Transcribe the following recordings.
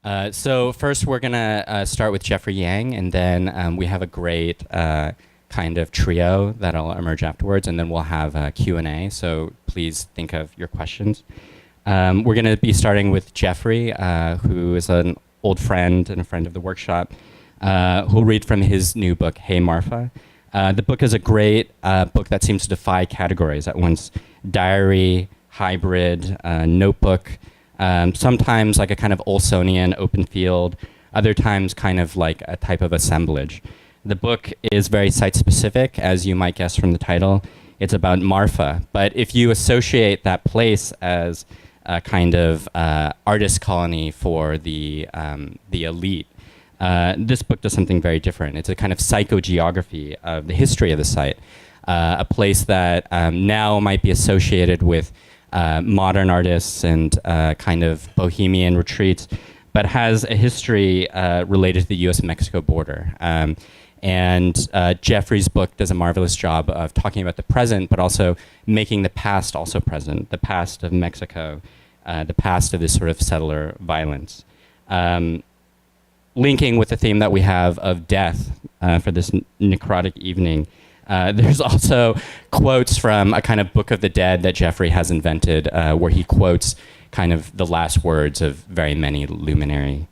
So first we're gonna start with Jeffrey Yang, and then we have a great kind of trio that'll emerge afterwards, and then we'll have a Q&A, so please think of your questions. We're gonna be starting with Jeffrey, who is an old friend and a friend of the workshop, who'll read from his new book, Hey Marfa. The book is a great book that seems to defy categories at once: diary, hybrid, notebook, sometimes like a kind of Olsonian open field, other times kind of like a type of assemblage. The book is very site-specific, as you might guess from the title. It's about Marfa, but if you associate that place as a kind of artist colony for the elite, this book does something very different. It's a kind of psychogeography of the history of the site, a place that now might be associated with modern artists and kind of bohemian retreats, but has a history related to the US-Mexico border. And Jeffrey's book does a marvelous job of talking about the present, but also making the past also present, the past of Mexico, the past of this sort of settler violence. Linking with the theme that we have of death for this necrotic evening, there's also quotes from a kind of Book of the Dead that Jeffrey has invented, where he quotes kind of the last words of very many luminary,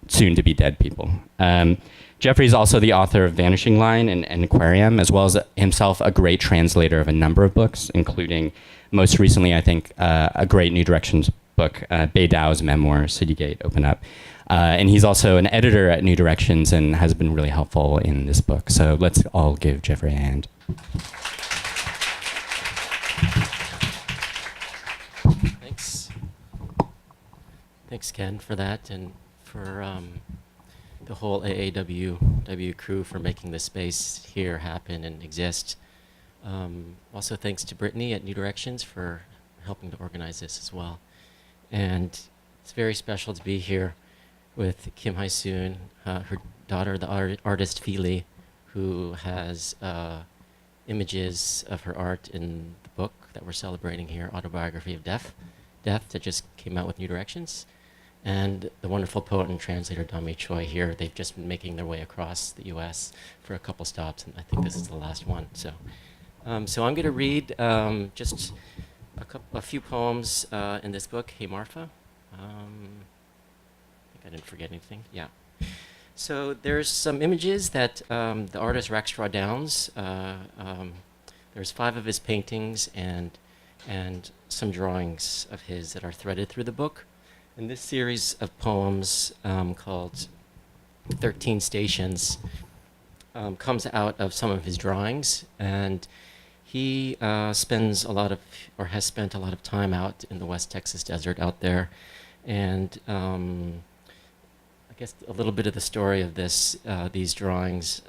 soon-to-be dead people. Jeffrey's also the author of Vanishing Line and Aquarium, as well as himself a great translator of a number of books, including, most recently, I think, a great New Directions book, Bei Dao's memoir, Citygate, Open Up. And he's also an editor at New Directions and has been really helpful in this book. So let's all give Jeffrey a hand. Thanks. Thanks, Ken, for that, and for the whole AAWW crew for making this space here happen and exist. Also thanks to Brittany at New Directions for helping to organize this as well. And it's very special to be here with Kim Hyesoon, her daughter, the artist Feely, who has images of her art in the book that we're celebrating here, Autobiography of Death, that just came out with New Directions. And the wonderful poet and translator Don Mee Choi here. They've just been making their way across the US for a couple stops, and I think this is the last one. So I'm going to read just a few poems in this book, Hey Marfa. I think I didn't forget anything. Yeah. So there's some images that the artist Rackstraw Downs, there's 5 of his paintings and some drawings of his that are threaded through the book. And this series of poems called 13 Stations comes out of some of his drawings, and he spends a lot of, or has spent a lot of time out in the West Texas desert out there. And I guess a little bit of the story of this, these drawings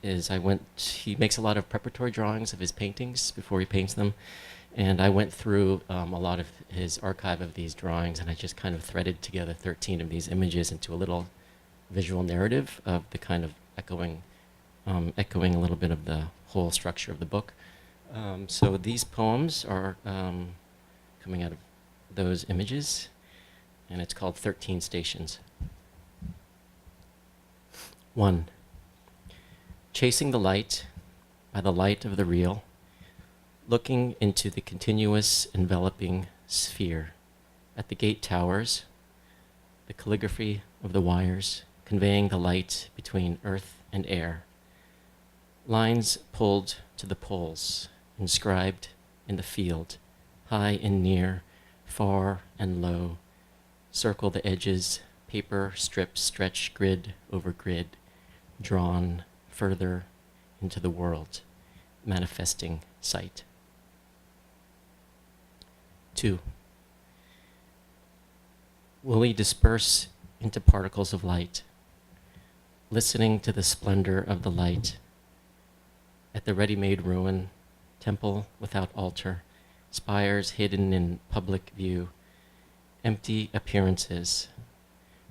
is he makes a lot of preparatory drawings of his paintings before he paints them. And I went through a lot of his archive of these drawings, and I just kind of threaded together 13 of these images into a little visual narrative of the kind of echoing a little bit of the whole structure of the book. So these poems are coming out of those images, and it's called 13 Stations. 1. Chasing the light by the light of the real, looking into the continuous enveloping sphere, at the gate towers, the calligraphy of the wires conveying the light between earth and air, lines pulled to the poles, inscribed in the field, high and near, far and low, circle the edges, paper strips stretch grid over grid, drawn further into the world, manifesting sight. 2. Will we disperse into particles of light, listening to the splendor of the light at the ready-made ruin, temple without altar, spires hidden in public view, empty appearances,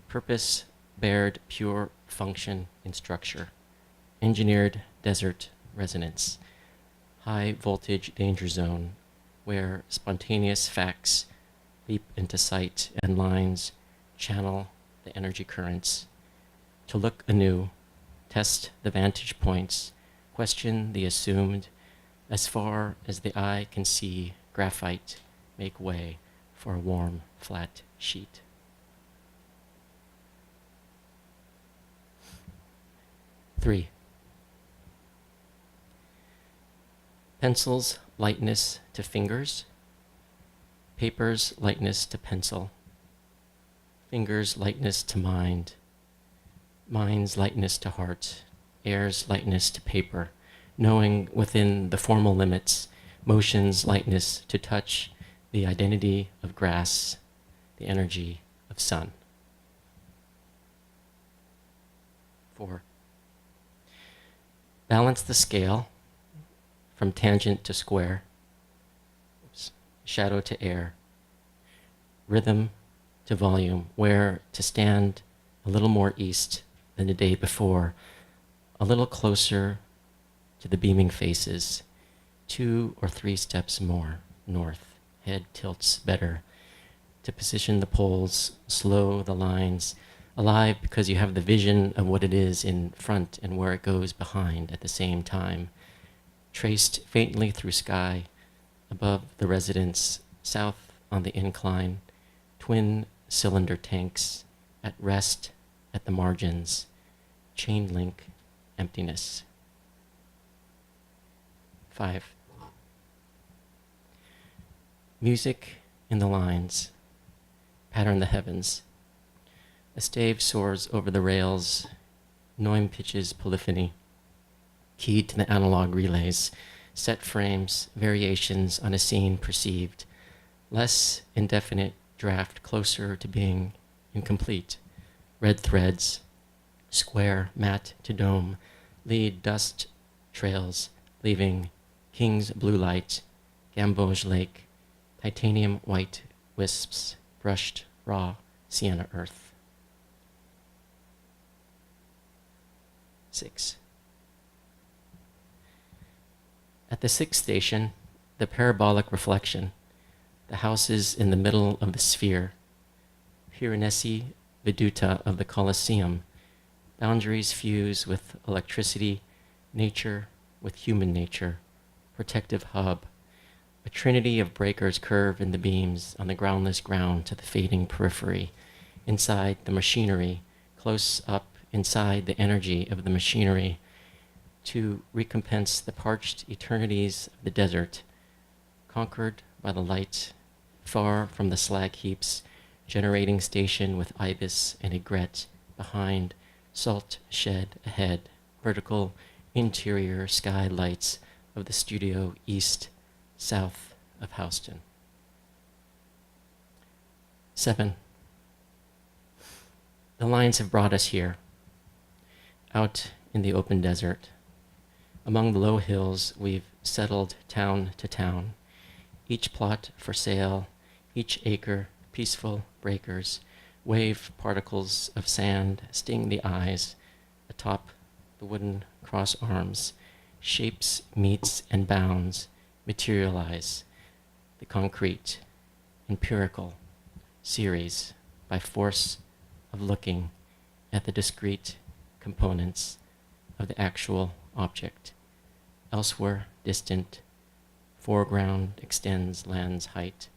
purpose bared pure function in structure, engineered desert resonance, high voltage danger zone, where spontaneous facts leap into sight and lines channel the energy currents, to look anew, test the vantage points, question the assumed, as far as the eye can see graphite make way for a warm, flat sheet. Three, pencil's lightness to fingers, paper's lightness to pencil, fingers' lightness to mind, mind's lightness to heart, air's lightness to paper, knowing within the formal limits, motion's lightness to touch, the identity of grass, the energy of sun. 4, balance the scale from tangent to square, shadow to air, rhythm to volume, where to stand a little more east than the day before, a little closer to the beaming faces, 2 or 3 steps more north, head tilts better, to position the poles, slow the lines, alive because you have the vision of what it is in front and where it goes behind at the same time, traced faintly through sky, above the residence, south on the incline, twin cylinder tanks, at rest at the margins, chain link emptiness. 5, music in the lines, pattern the heavens. A stave soars over the rails, Noim pitches polyphony, keyed to the analog relays, set frames, variations on a scene perceived, less indefinite draft closer to being incomplete, red threads, square mat to dome, lead dust trails, leaving King's blue light, Gamboge lake, titanium white wisps, brushed raw sienna earth. 6. At the 6th station, the parabolic reflection, the houses in the middle of the sphere, Piranesi Veduta of the Colosseum, boundaries fuse with electricity, nature with human nature, protective hub, a trinity of breakers curve in the beams on the groundless ground to the fading periphery, inside the machinery, close up inside the energy of the machinery, to recompense the parched eternities of the desert, conquered by the light, far from the slag heaps, generating station with ibis and egret behind, salt shed ahead, vertical interior sky lights of the studio east, south of Houston. 7, the lines have brought us here, out in the open desert. Among the low hills, we've settled town to town, each plot for sale, each acre peaceful breakers, wave particles of sand sting the eyes, atop the wooden cross arms, shapes, meets, and bounds materialize, the concrete, empirical series by force of looking at the discrete components of the actual object. Elsewhere, distant, foreground extends land's height.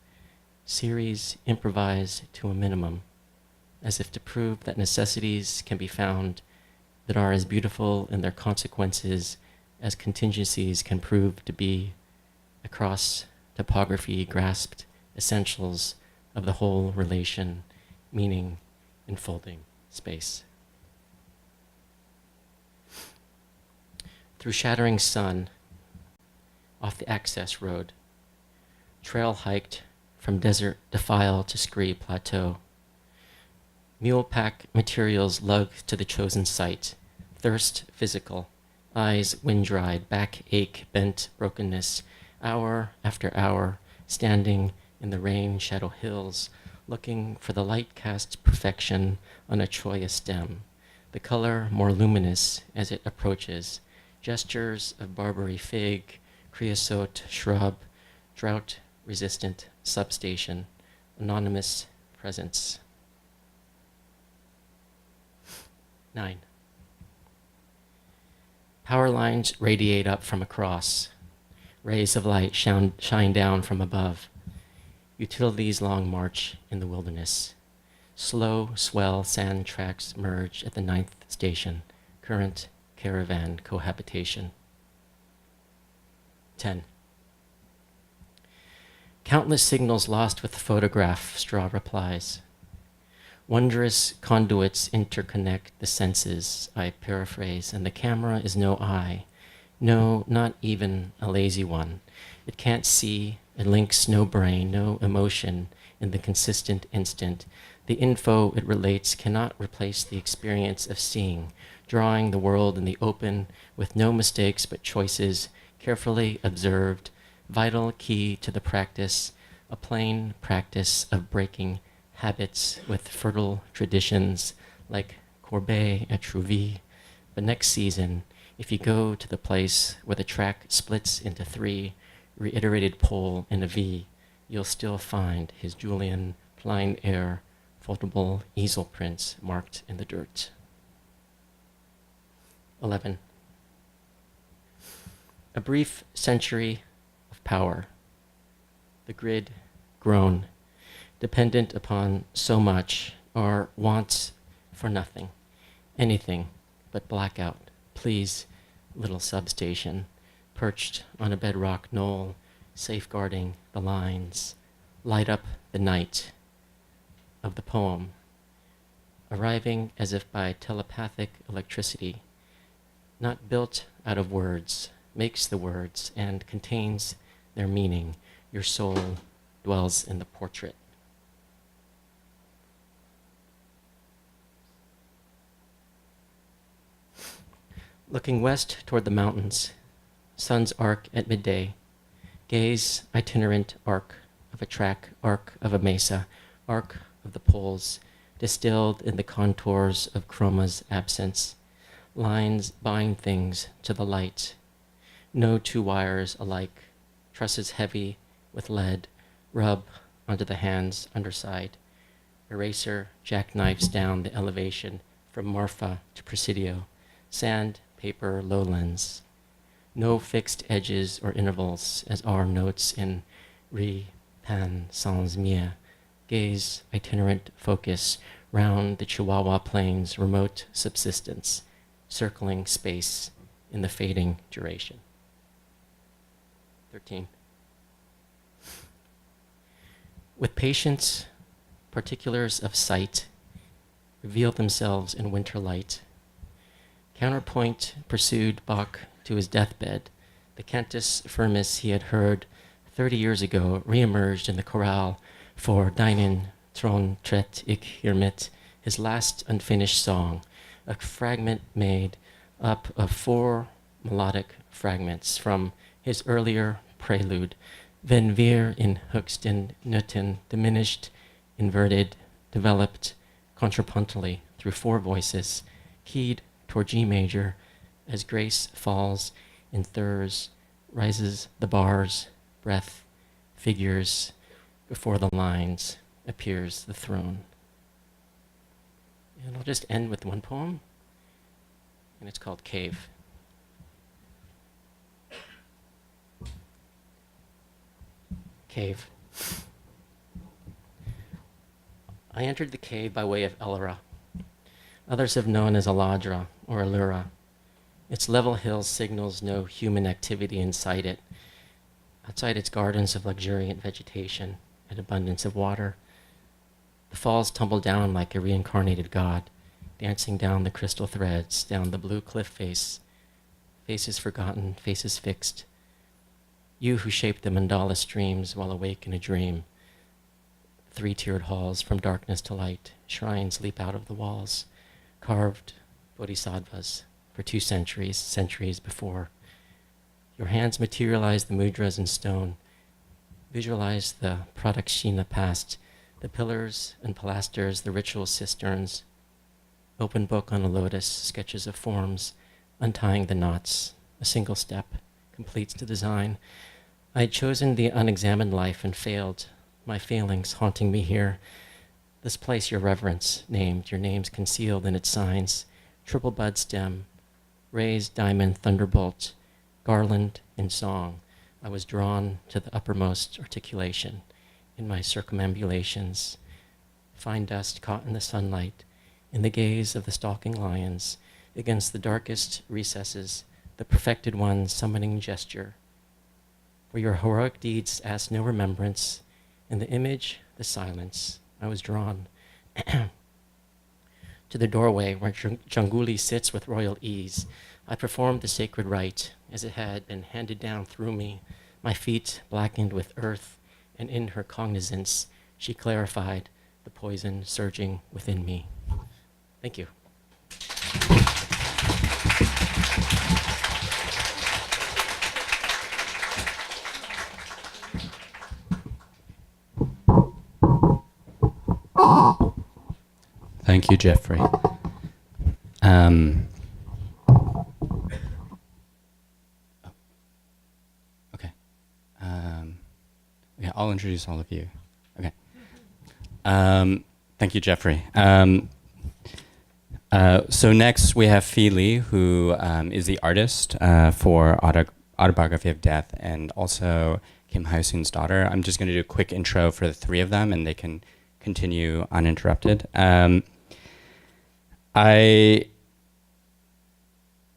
Series improvise to a minimum, as if to prove that necessities can be found that are as beautiful in their consequences as contingencies can prove to be, across topography grasped essentials of the whole relation, meaning enfolding space. Through shattering sun, off the access road, trail hiked from desert defile to scree plateau. Mule pack materials lugged to the chosen site, thirst physical, eyes wind-dried, back ache, bent brokenness, hour after hour, standing in the rain-shadow hills, looking for the light-cast perfection on a choya stem, the color more luminous as it approaches, gestures of barberry fig, creosote shrub, drought-resistant substation, anonymous presence. 9. Power lines radiate up from across. Rays of light shine down from above. Utilities long march in the wilderness. Slow swell sand tracks merge at the 9th station. Current caravan cohabitation. 10. Countless signals lost with the photograph, straw replies. Wondrous conduits interconnect the senses, I paraphrase, and the camera is no eye. No, not even a lazy one. It can't see, it links no brain, no emotion in the consistent instant. The info it relates cannot replace the experience of seeing, drawing the world in the open with no mistakes but choices, carefully observed, vital key to the practice, a plain practice of breaking habits with fertile traditions like Courbet et Trouville. But next season, if you go to the place where the track splits into 3, reiterated pole in a V, you'll still find his Julian plein air foldable easel prints marked in the dirt. 11. A brief century of power. The grid grown, dependent upon so much, or wants for nothing, anything but blackout. Please, little substation, perched on a bedrock knoll, safeguarding the lines, light up the night of the poem, arriving as if by telepathic electricity, not built out of words, makes the words and contains their meaning. Your soul dwells in the portrait. Looking west toward the mountains, sun's arc at midday, gaze itinerant arc of a track, arc of a mesa, arc of the poles, distilled in the contours of chroma's absence. Lines bind things to the light. No 2 wires alike. Trusses heavy with lead, rub onto the hand's underside. Eraser jackknifes down the elevation from Marfa to Presidio. Sand, paper, lowlands. No fixed edges or intervals, as are notes in Ri Pan Sans Mia. Gaze, itinerant focus, round the Chihuahua plains, remote subsistence, circling space in the fading duration. 13. With patience, particulars of sight reveal themselves in winter light. Counterpoint pursued Bach to his deathbed. The cantus firmus he had heard 30 years ago reemerged in the chorale for Deinen Tron Tret ik hier mit, his last unfinished song, a fragment made up of 4 melodic fragments from his earlier prelude, Wenn wir in höchsten Nöten, diminished, inverted, developed contrapuntally through 4 voices, keyed toward G major, as grace falls in thurs, rises the bars, breath, figures, before the lines appears the throne. And I'll just end with one poem, and it's called Cave. Cave. I entered the cave by way of Ellora. Others have known as Aladra or Allura. Its level hill signals no human activity inside it. Outside its gardens of luxuriant vegetation and abundance of water, the falls tumble down like a reincarnated god, dancing down the crystal threads, down the blue cliff face, faces forgotten, faces fixed. You who shaped the mandala streams while awake in a dream. 3-tiered halls from darkness to light, shrines leap out of the walls, carved bodhisattvas for 2 centuries, centuries before. Your hands materialize the mudras in stone, visualize the pradakshina past, the pillars and pilasters, the ritual cisterns, open book on a lotus, sketches of forms, untying the knots, a single step completes the design. I had chosen the unexamined life and failed, my failings haunting me here. This place your reverence named, your names concealed in its signs, triple bud stem, raised diamond thunderbolt, garland in song, I was drawn to the uppermost articulation in my circumambulations, fine dust caught in the sunlight, in the gaze of the stalking lions, against the darkest recesses, the perfected one summoning gesture. For your heroic deeds asked no remembrance, in the image, the silence, I was drawn to the doorway where Janguli sits with royal ease. I performed the sacred rite as it had been handed down through me, my feet blackened with earth, and in her cognizance, she clarified the poison surging within me. Thank you. Thank you, Jeffrey. Okay. Yeah, I'll introduce all of you. Okay. Thank you, Jeffrey. So next we have Phi Lee, who is the artist for Autobiography of Death, and also Kim Hyesoon's daughter. I'm just going to do a quick intro for the three of them, and they can continue uninterrupted.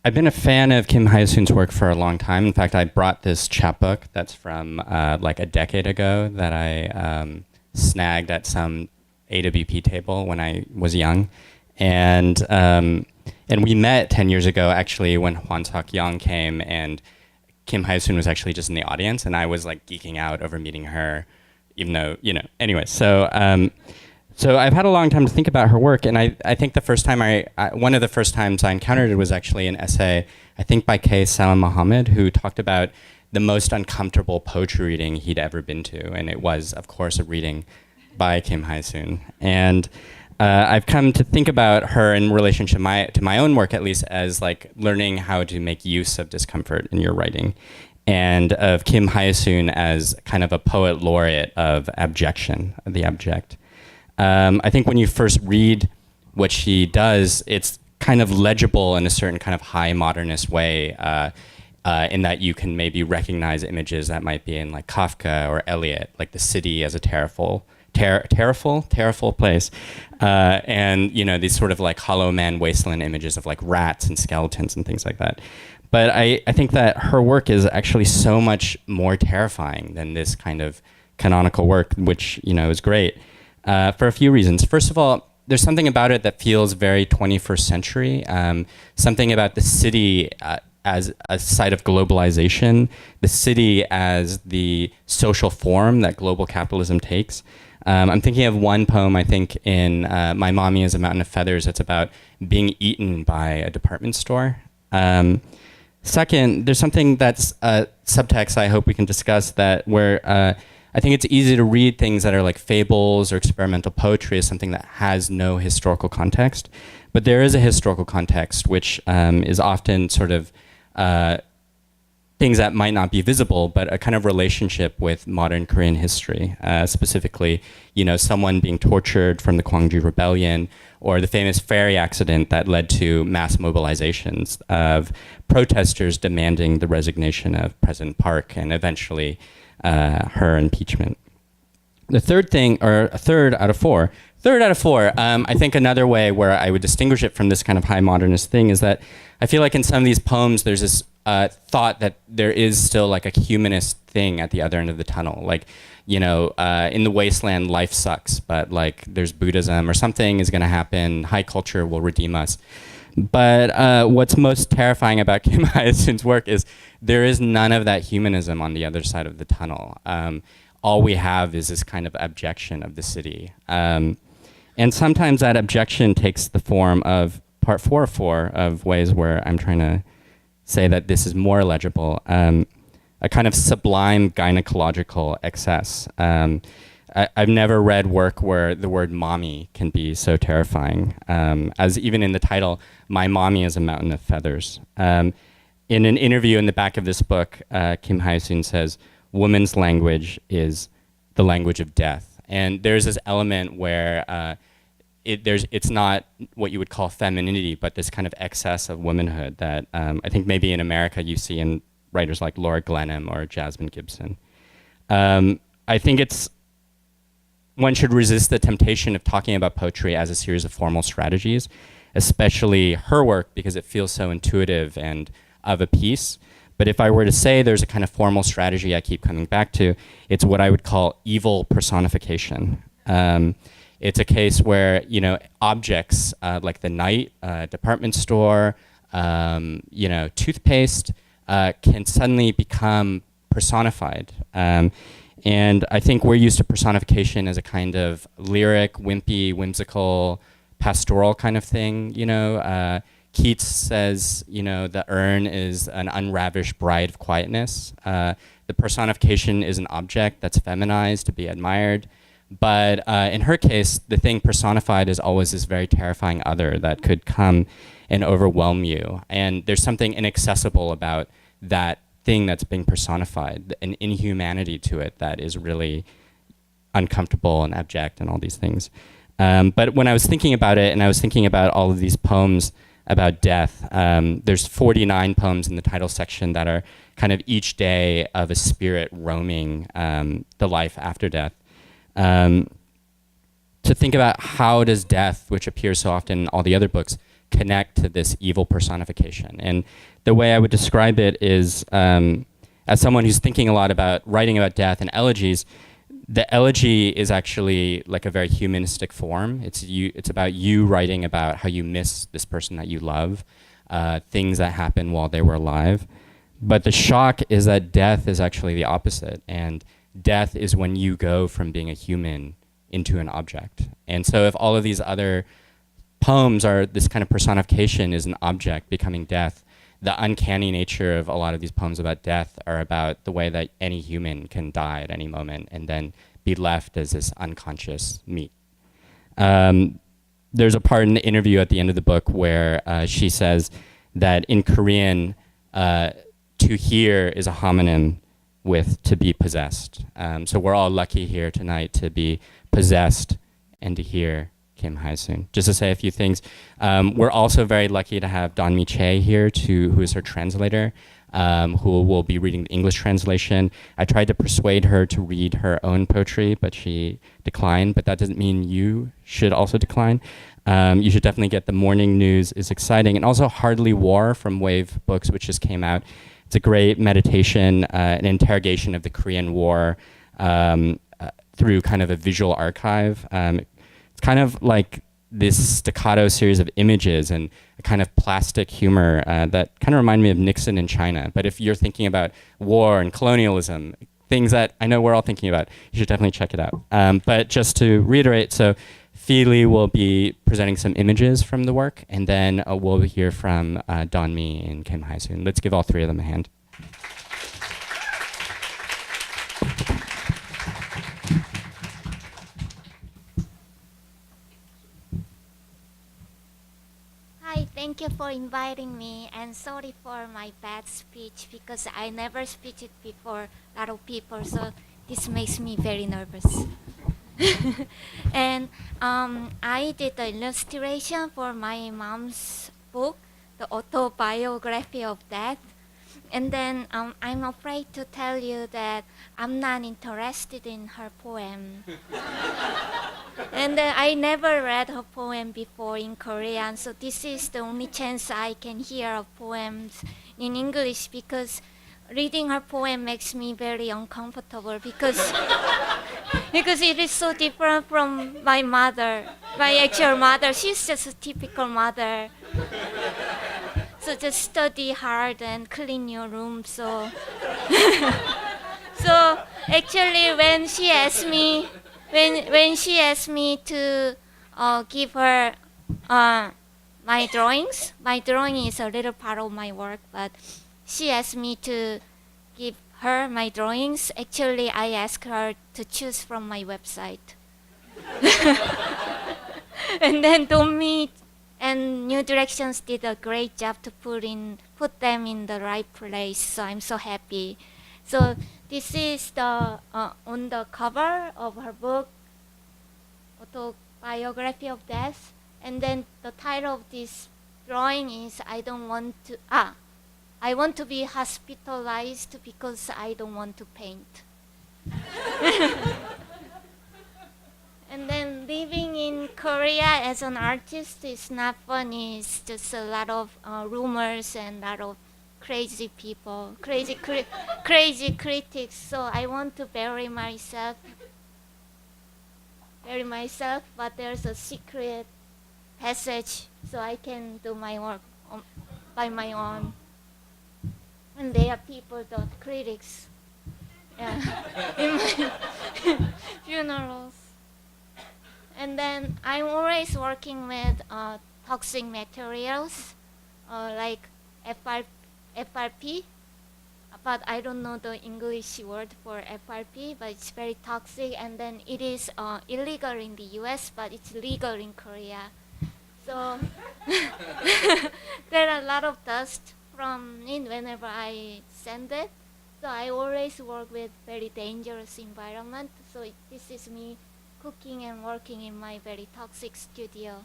I've been a fan of Kim Hyesoon's work for a long time. In fact, I brought this chapbook that's from like a decade ago that I snagged at some AWP table when I was young. And we met 10 years ago, actually, when Hwan Seok-young came, and Kim Hyesoon was actually just in the audience, and I was like geeking out over meeting her, even though, you know, anyway. So I've had a long time to think about her work, and I think the first time one of the first times I encountered it was actually an essay, I think by K. Salam Mohammed, who talked about the most uncomfortable poetry reading he'd ever been to, and it was, of course, a reading by Kim Hyesoon. And I've come to think about her in relationship to my own work, at least, as like learning how to make use of discomfort in your writing, and of Kim Hyesoon as kind of a poet laureate of abjection, of the abject. I think when you first read what she does, it's kind of legible in a certain kind of high modernist way, in that you can maybe recognize images that might be in like Kafka or Eliot, like the city as a terrible place, and you know, these sort of like hollow man wasteland images of like rats and skeletons and things like that. But I think that her work is actually so much more terrifying than this kind of canonical work, which, you know, is great. For a few reasons. First of all, there's something about it that feels very 21st century, something about the city as a site of globalization, the city as the social form that global capitalism takes. I'm thinking of one poem, I think, in My Mommy is a Mountain of Feathers, that's about being eaten by a department store. Second, there's something that's subtext I hope we can discuss, that where I think it's easy to read things that are like fables or experimental poetry as something that has no historical context. But there is a historical context, which is often sort of things that might not be visible, but a kind of relationship with modern Korean history, specifically, you know, someone being tortured from the Gwangju Rebellion, or the famous ferry accident that led to mass mobilizations of protesters demanding the resignation of President Park, and eventually her impeachment. The third thing, or a third out of four, I think another way where I would distinguish it from this kind of high modernist thing is that I feel like in some of these poems there's this thought that there is still like a humanist thing at the other end of the tunnel. Like, you know, in the wasteland, life sucks, but like there's Buddhism or something is going to happen. High culture will redeem us. But what's most terrifying about Kim Hyesoon's work is there is none of that humanism on the other side of the tunnel. All we have is this kind of abjection of the city. And sometimes that abjection takes the form of part 4 of 4 of ways where I'm trying to say that this is more legible, a kind of sublime gynecological excess. I've never read work where the word mommy can be so terrifying, as even in the title, My Mommy is a Mountain of Feathers. In an interview in the back of this book, Kim Hyesoon says, woman's language is the language of death. And there's this element where it's not what you would call femininity, but this kind of excess of womanhood that I think maybe in America you see in writers like Laura Glenham or Jasmine Gibson. I think one should resist the temptation of talking about poetry as a series of formal strategies, especially her work, because it feels so intuitive and of a piece. But if I were to say there's a kind of formal strategy I keep coming back to, it's what I would call evil personification. It's a case where, objects like the night, department store, toothpaste can suddenly become personified. And I think we're used to personification as a kind of lyric, wimpy, whimsical, pastoral kind of thing. Keats says, the urn is an unravished bride of quietness. The personification is an object that's feminized to be admired. But in her case, the thing personified is always this very terrifying other that could come and overwhelm you. And there's something inaccessible about that thing that's being personified, an inhumanity to it that is really uncomfortable and abject and all these things. But when I was thinking about it, and I was thinking about all of these poems about death, there's 49 poems in the title section that are kind of each day of a spirit roaming the life after death. To think about how does death, which appears so often in all the other books, connect to this evil personification. And the way I would describe it is, as someone who's thinking a lot about writing about death and elegies, the elegy is actually like a very humanistic form. It's about you writing about how you miss this person that you love, things that happened while they were alive. But the shock is that death is actually the opposite. And death is when you go from being a human into an object. And so if all of these other poems are this kind of personification is an object becoming death, the uncanny nature of a lot of these poems about death are about the way that any human can die at any moment and then be left as this unconscious meat. There's a part in the interview at the end of the book where she says that in Korean, to hear is a homonym with to be possessed. So we're all lucky here tonight to be possessed and to hear Kim Hyesoon. Just to say a few things, we're also very lucky to have Don Mee Choi here, who is her translator, who will be reading the English translation. I tried to persuade her to read her own poetry, but she declined, but that doesn't mean you should also decline. You should definitely get The Morning News is Exciting, and also Hardly War from Wave Books, which just came out. It's a great meditation, an interrogation of the Korean War through kind of a visual archive. It's kind of like this staccato series of images and a kind of plastic humor that kind of remind me of Nixon in China. But if you're thinking about war and colonialism, things that I know we're all thinking about, you should definitely check it out. But just to reiterate, so Feely will be presenting some images from the work, and then we'll hear from Don Mee and Kim Hyesoon. Let's give all three of them a hand. Hi, thank you for inviting me, and sorry for my bad speech because I never speak it before a lot of people, so this makes me very nervous. And I did the illustration for my mom's book, The Autobiography of Death. And then I'm afraid to tell you that I'm not interested in her poem. And I never read her poem before in Korean, so this is the only chance I can hear of poems in English, because reading her poem makes me very uncomfortable because it is so different from my mother, my actual mother. She's just a typical mother. So just study hard and clean your room. So, so actually, when she asked me to give her my drawings, my drawing is a little part of my work, but she asked me to give her my drawings. Actually, I asked her to choose from my website. And then Don Mee and New Directions did a great job to put them in the right place. So I'm so happy. So this is the on the cover of her book, Autobiography of Death. And then the title of this drawing is I want to be hospitalized because I don't want to paint. And then living in Korea as an artist is not fun. It's just a lot of rumors and a lot of crazy people, crazy critics. So I want to bury myself, but there's a secret passage so I can do my work by my own. And they are people, the critics, in my funerals. And then I'm always working with toxic materials like FRP, but I don't know the English word for FRP, but it's very toxic. And then it is illegal in the US, but it's legal in Korea. So there are a lot of dust from it whenever I send it. So I always work with very dangerous environment. So this is me cooking and working in my very toxic studio.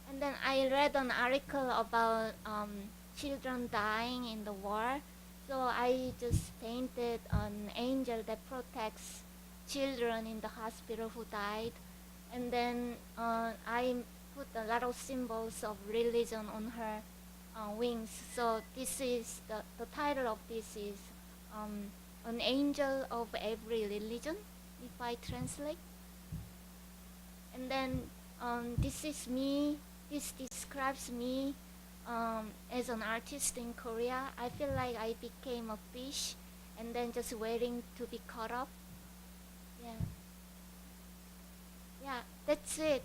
And then I read an article about children dying in the war. So I just painted an angel that protects children in the hospital who died. And then I put a lot of symbols of religion on her wings. So this is the title of this is an angel of every religion, if I translate. And then this is me. This describes me as an artist in Korea. I feel like I became a fish and then just waiting to be caught up. Yeah, that's it.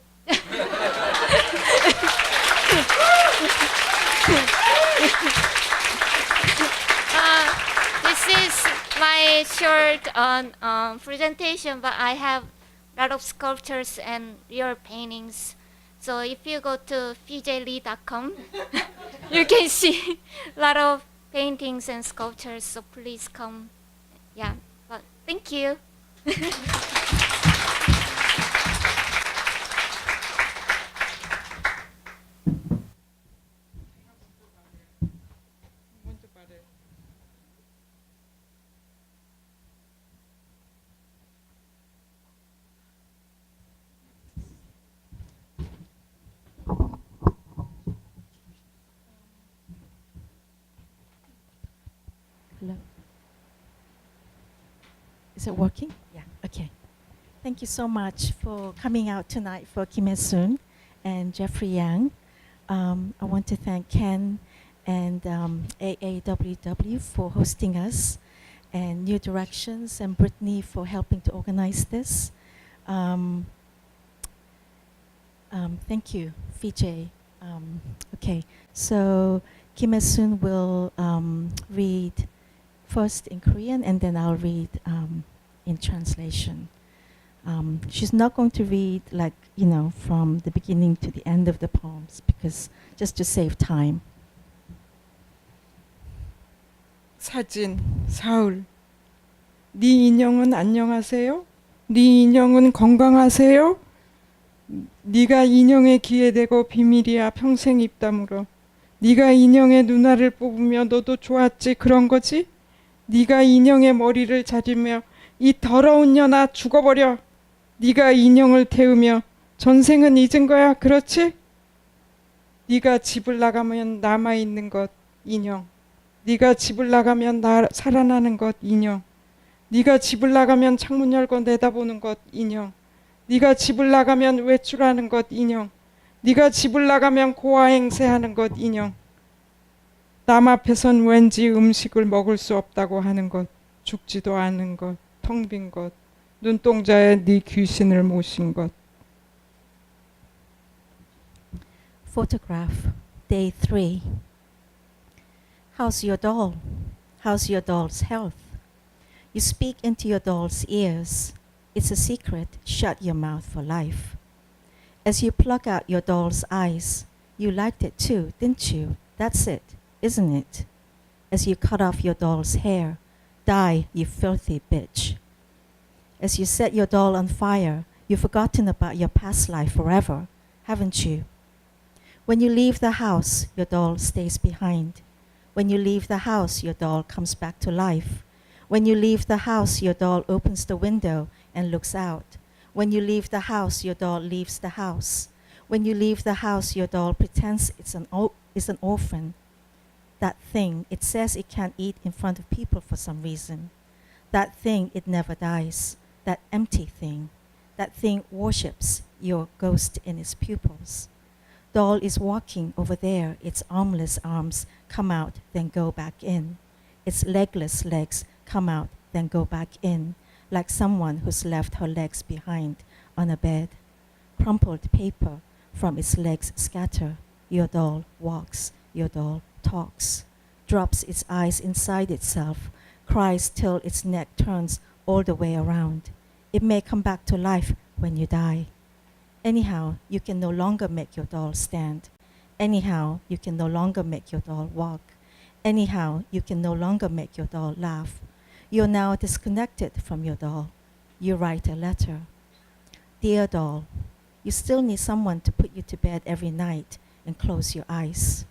This is my short presentation, but I have a lot of sculptures and real paintings. So if you go to fijaylee.com, you can see a lot of paintings and sculptures. So please come. Yeah, but thank you. Hello. Is it working? Yeah. Okay. Thank you so much for coming out tonight for Kim Hyesoon and Jeffrey Yang. I want to thank Ken and AAWW for hosting us, and New Directions and Brittany for helping to organize this. Thank you, Vijay. Okay, so Kim Hyesoon will read first in Korean, and then I'll read in translation. She's not going to read from the beginning to the end of the poems, because just to save time. 사진, 사울. 네 인형은 안녕하세요? 네 인형은 건강하세요? 네가 인형의 귀에 대고 비밀이야 평생 입 다물어. 네가 인형의 누나를 뽑으며 너도 좋았지 그런 거지? 네가 인형의 머리를 자르며 이 더러운 년아 죽어버려. 네가 인형을 태우며 전생은 잊은 거야 그렇지? 네가 집을 나가면 남아있는 것 인형. 네가 집을 나가면 살아나는 것 인형. 네가 집을 나가면 창문 열고 내다보는 것 인형. 네가 집을 나가면 외출하는 것 인형. 네가 집을 나가면 고아행세하는 것 인형. 남 앞에선 왠지 음식을 먹을 수 없다고 하는 것, 죽지도 않은 것, 텅 빈 것, 눈동자에 네 귀신을 모신 것. Photograph, day 3. How's your doll? How's your doll's health? You speak into your doll's ears. It's a secret, shut your mouth for life. As you pluck out your doll's eyes, you liked it too, didn't you? That's it, isn't it? As you cut off your doll's hair, die, you filthy bitch. As you set your doll on fire, you've forgotten about your past life forever, haven't you? When you leave the house, your doll stays behind. When you leave the house, your doll comes back to life. When you leave the house, your doll opens the window and looks out. When you leave the house, your doll leaves the house. When you leave the house, your doll pretends it's an orphan. That thing, it says it can't eat in front of people for some reason. That thing, it never dies. That empty thing. That thing worships your ghost in its pupils. Doll is walking over there. Its armless arms come out, then go back in. Its legless legs come out, then go back in, like someone who's left her legs behind on a bed. Crumpled paper from its legs scatter. Your doll walks. Your doll talks. Drops its eyes inside itself. Cries till its neck turns all the way around. It may come back to life when you die. Anyhow, you can no longer make your doll stand. Anyhow, you can no longer make your doll walk. Anyhow, you can no longer make your doll laugh. You're now disconnected from your doll. You write a letter. Dear doll, you still need someone to put you to bed every night and close your eyes.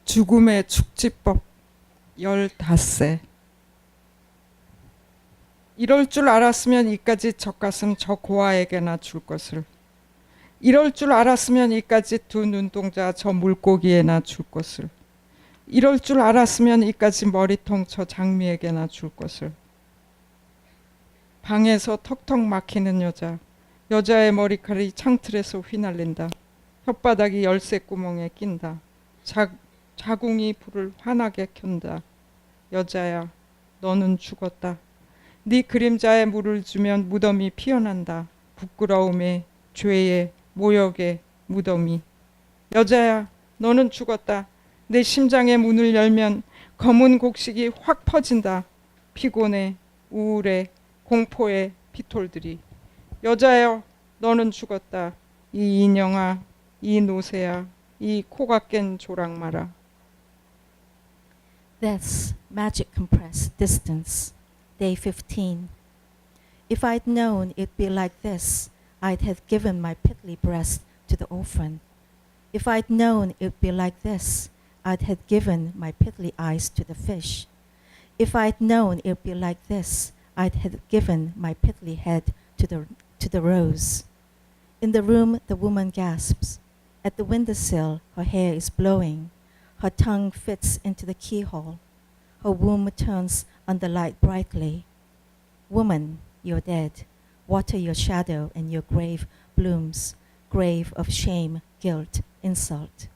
죽음의 축지법 15세. 이럴 줄 알았으면 이까지 젖가슴 저 고아에게나 줄 것을. 이럴 줄 알았으면 이까지 두 눈동자 저 물고기에나 줄 것을. 이럴 줄 알았으면 이까지 머리통 저 장미에게나 줄 것을. 방에서 턱턱 막히는 여자. 여자의 머리칼이 창틀에서 휘날린다. 혓바닥이 열쇠 구멍에 낀다. 자궁이 불을 환하게 켠다. 여자야, 너는 죽었다. 네 그림자에 물을 주면 무덤이 피어난다. 부끄러움에, 죄에, 모욕의 무덤이. 여자야, 너는 죽었다. 내 심장의 문을 열면 검은 곡식이 확 퍼진다. 피곤에, 우울에, 공포에 피톨들이. 여자여, 너는 죽었다. 이 인형아, 이 노새야, 이 코가 깬 조랑말아. That's magic compressed distance. Day 15. If I'd known it'd be like this, I'd have given my piddly breast to the orphan. If I'd known it'd be like this, I'd have given my piddly eyes to the fish. If I'd known it'd be like this, I'd have given my piddly head to the rose. In the room, the woman gasps. At the windowsill, her hair is blowing. Her tongue fits into the keyhole. Her womb turns on the light brightly. Woman, you're dead. Water your shadow and your grave blooms, grave of shame, guilt, insult.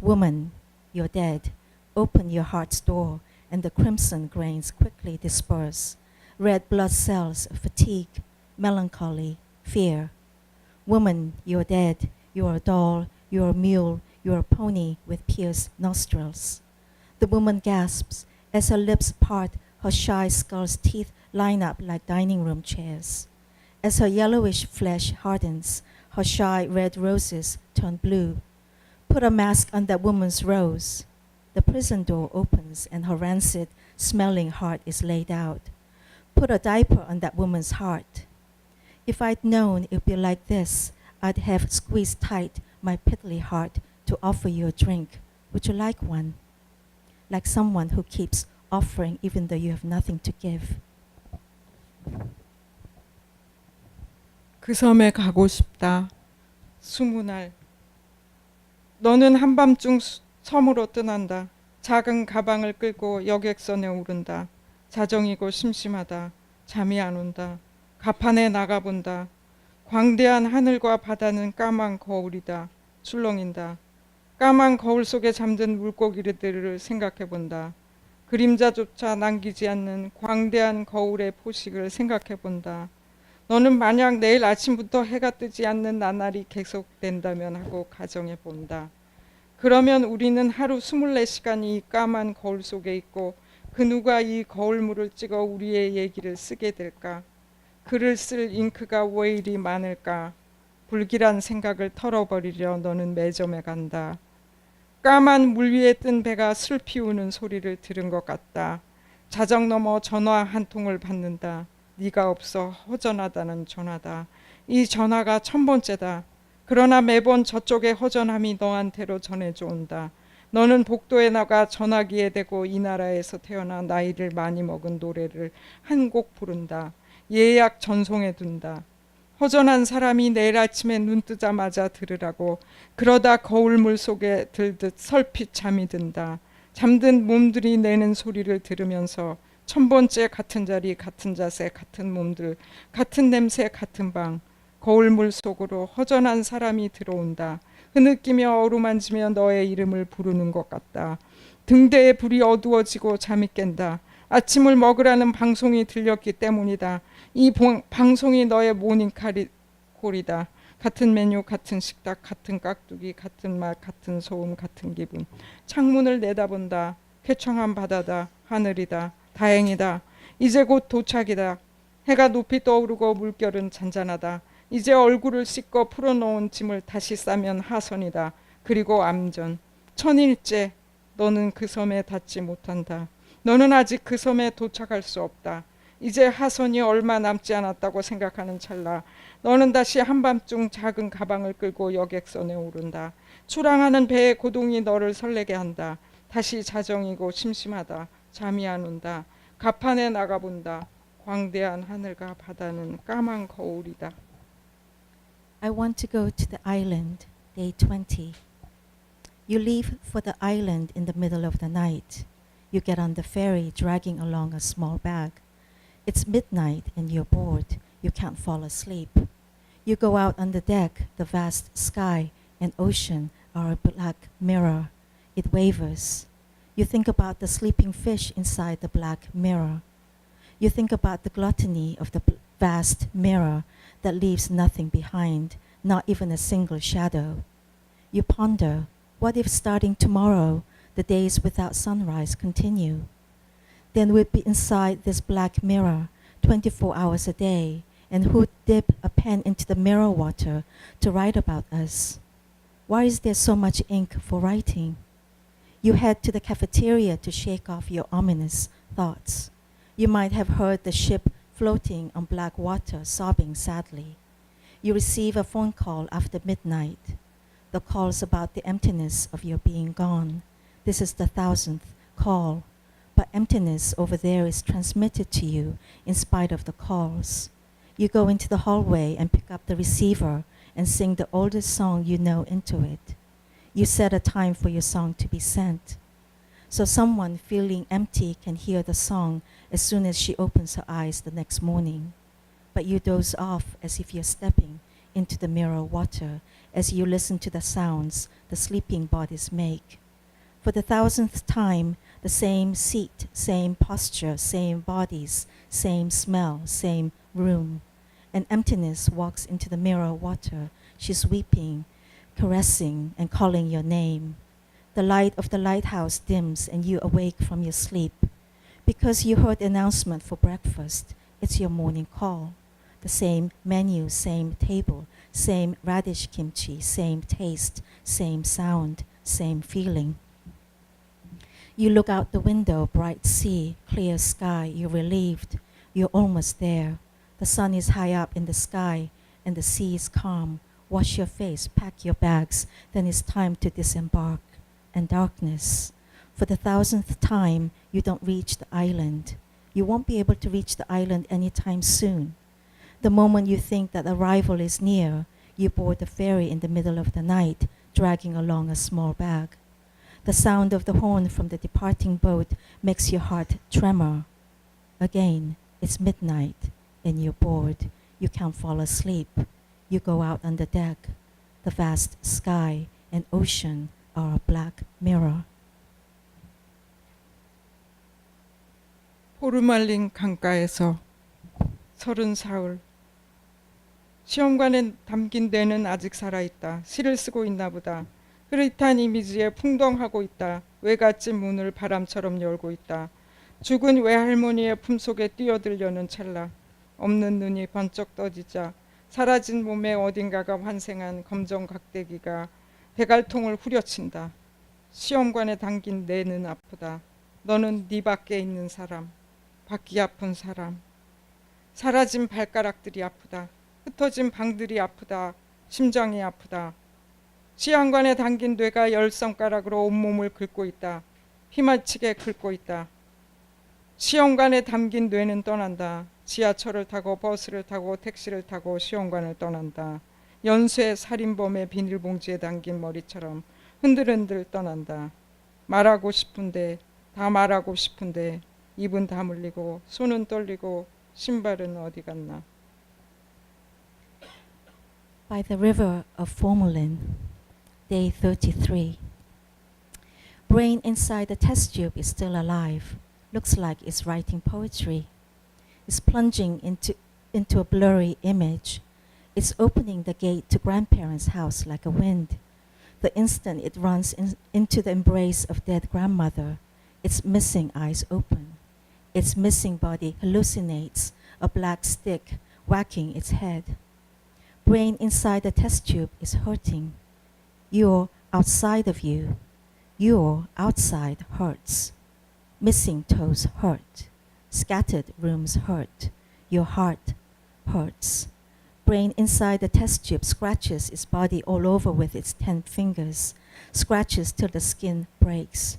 Woman, you're dead. Open your heart's door and the crimson grains quickly disperse. Red blood cells of fatigue, melancholy, fear. Woman, you're dead. You're a doll, you're a mule, you're a pony with pierced nostrils. The woman gasps. As her lips part, her shy skull's teeth line up like dining room chairs. As her yellowish flesh hardens, her shy red roses turn blue. Put a mask on that woman's rose. The prison door opens and her rancid, smelling heart is laid out. Put a diaper on that woman's heart. If I'd known it'd be like this, I'd have squeezed tight my piddly heart to offer you a drink. Would you like one? Like someone who keeps offering even though you have nothing to give. 그 섬에 가고 싶다. 20날. 너는 한밤중 섬으로 떠난다. 작은 가방을 끌고 여객선에 오른다. 자정이고 심심하다. 잠이 안 온다. 가판에 나가본다. 광대한 하늘과 바다는 까만 거울이다. 출렁인다. 까만 거울 속에 잠든 물고기들을 생각해본다. 그림자조차 남기지 않는 광대한 거울의 포식을 생각해본다. 너는 만약 내일 아침부터 해가 뜨지 않는 나날이 계속된다면 하고 가정해본다. 그러면 우리는 하루 24시간이 이 까만 거울 속에 있고 그 누가 이 거울물을 찍어 우리의 얘기를 쓰게 될까? 글을 쓸 잉크가 왜 이리 많을까? 불길한 생각을 털어버리려 너는 매점에 간다. 까만 물 위에 뜬 배가 슬피 우는 소리를 들은 것 같다. 자정 넘어 전화 한 통을 받는다. 네가 없어 허전하다는 전화다. 이 전화가 1000번째다. 그러나 매번 저쪽의 허전함이 너한테로 전해져 온다. 너는 복도에 나가 전화기에 대고 이 나라에서 태어나 나이를 많이 먹은 노래를 한 곡 부른다. 예약 전송해 둔다. 허전한 사람이 내일 아침에 눈 뜨자마자 들으라고. 그러다 거울물 속에 들듯 설핏 잠이 든다. 잠든 몸들이 내는 소리를 들으면서 1000번째 같은 자리 같은 자세 같은 몸들 같은 냄새 같은 방. 거울물 속으로 허전한 사람이 들어온다. 흐느끼며 어루만지며 너의 이름을 부르는 것 같다. 등대의 불이 어두워지고 잠이 깬다. 아침을 먹으라는 방송이 들렸기 때문이다. 이 방송이 너의 모닝콜이다. 같은 메뉴, 같은 식탁, 같은 깍두기, 같은 맛, 같은 소음, 같은 기분. 창문을 내다본다. 쾌청한 바다다. 하늘이다. 다행이다. 이제 곧 도착이다. 해가 높이 떠오르고 물결은 잔잔하다. 이제 얼굴을 씻고 풀어놓은 짐을 다시 싸면 하선이다. 그리고 암전. 1000일째 너는 그 섬에 닿지 못한다. 너는 아직 그 섬에 도착할 수 없다. 이제 하선이 얼마 남지 않았다고 생각하는 찰나 너는 다시 한밤중 작은 가방을 끌고 여객선에 오른다. 출항하는 배의 고동이 너를 설레게 한다. 다시 자정이고 심심하다. 잠이 안 온다. 갑판에 나가본다. 광대한 하늘과 바다는 까만 거울이다. I want to go to the island, day 20. You leave for the island in the middle of the night. You get on the ferry dragging along a small bag. It's midnight and you're bored. You can't fall asleep. You go out on the deck. The vast sky and ocean are a black mirror. It wavers. You think about the sleeping fish inside the black mirror. You think about the gluttony of the vast mirror that leaves nothing behind, not even a single shadow. You ponder, what if starting tomorrow, the days without sunrise continue? Then we'd be inside this black mirror 24 hours a day, and who'd dip a pen into the mirror water to write about us? Why is there so much ink for writing? You head to the cafeteria to shake off your ominous thoughts. You might have heard the ship floating on black water, sobbing sadly. You receive a phone call after midnight. The call's about the emptiness of your being gone. This is the 1000th call, but emptiness over there is transmitted to you in spite of the calls. You go into the hallway and pick up the receiver and sing the oldest song you know into it. You set a time for your song to be sent. So someone feeling empty can hear the song as soon as she opens her eyes the next morning. But you doze off as if you're stepping into the mirror water as you listen to the sounds the sleeping bodies make. For the 1000th time, the same seat, same posture, same bodies, same smell, same room. And emptiness walks into the mirror water. She's weeping, caressing, and calling your name. The light of the lighthouse dims and you awake from your sleep. Because you heard the announcement for breakfast, it's your morning call. The same menu, same table, same radish kimchi, same taste, same sound, same feeling. You look out the window, bright sea, clear sky, you're relieved. You're almost there. The sun is high up in the sky and the sea is calm. Wash your face, pack your bags, then it's time to disembark. And darkness. For the 1000th time, you don't reach the island. You won't be able to reach the island anytime soon. The moment you think that arrival is near, you board the ferry in the middle of the night, dragging along a small bag. The sound of the horn from the departing boat makes your heart tremor. Again, it's midnight, and you're bored. You can't fall asleep. You go out on the deck. The vast sky and ocean are a black mirror. 포르말린 강가에서 34울. 시험관에 담긴 뇌는 아직 살아있다. 시를 쓰고 있나 보다. 흐릿한 이미지에 풍덩하고 있다. 외갓집 문을 바람처럼 열고 있다. 죽은 외할머니의 품속에 뛰어들려는 찰나. 없는 눈이 번쩍 떠지자 사라진 몸의 어딘가가 환생한 검정 각대기가 대갈통을 후려친다. 시험관에 담긴 뇌는 아프다. 너는 네 밖에 있는 사람. 받기 아픈 사람. 사라진 발가락들이 아프다. 흩어진 방들이 아프다. 심장이 아프다. 시한관에 담긴 뇌가 10손가락으로 온몸을 긁고 있다. 피마치게 긁고 있다. 시험관에 담긴 뇌는 떠난다. 지하철을 타고 버스를 타고 택시를 타고 시험관을 떠난다. 연쇄 살인범의 비닐봉지에 담긴 머리처럼 흔들흔들 떠난다. 말하고 싶은데 다 말하고 싶은데 입은 다물리고 손은 떨리고 신발은 어디 갔나. By the river of formalin, day 33. Brain inside the test tube is still alive. Looks like it's writing poetry. It's plunging into a blurry image. It's opening the gate to grandparents' house like a wind. The instant it runs into the embrace of dead grandmother, its missing eyes open. Its missing body hallucinates a black stick whacking its head. Brain inside the test tube is hurting. You're outside of you. Your outside hurts. Missing toes hurt. Scattered rooms hurt. Your heart hurts. Brain inside the test tube scratches its body all over with its 10 fingers, scratches till the skin breaks.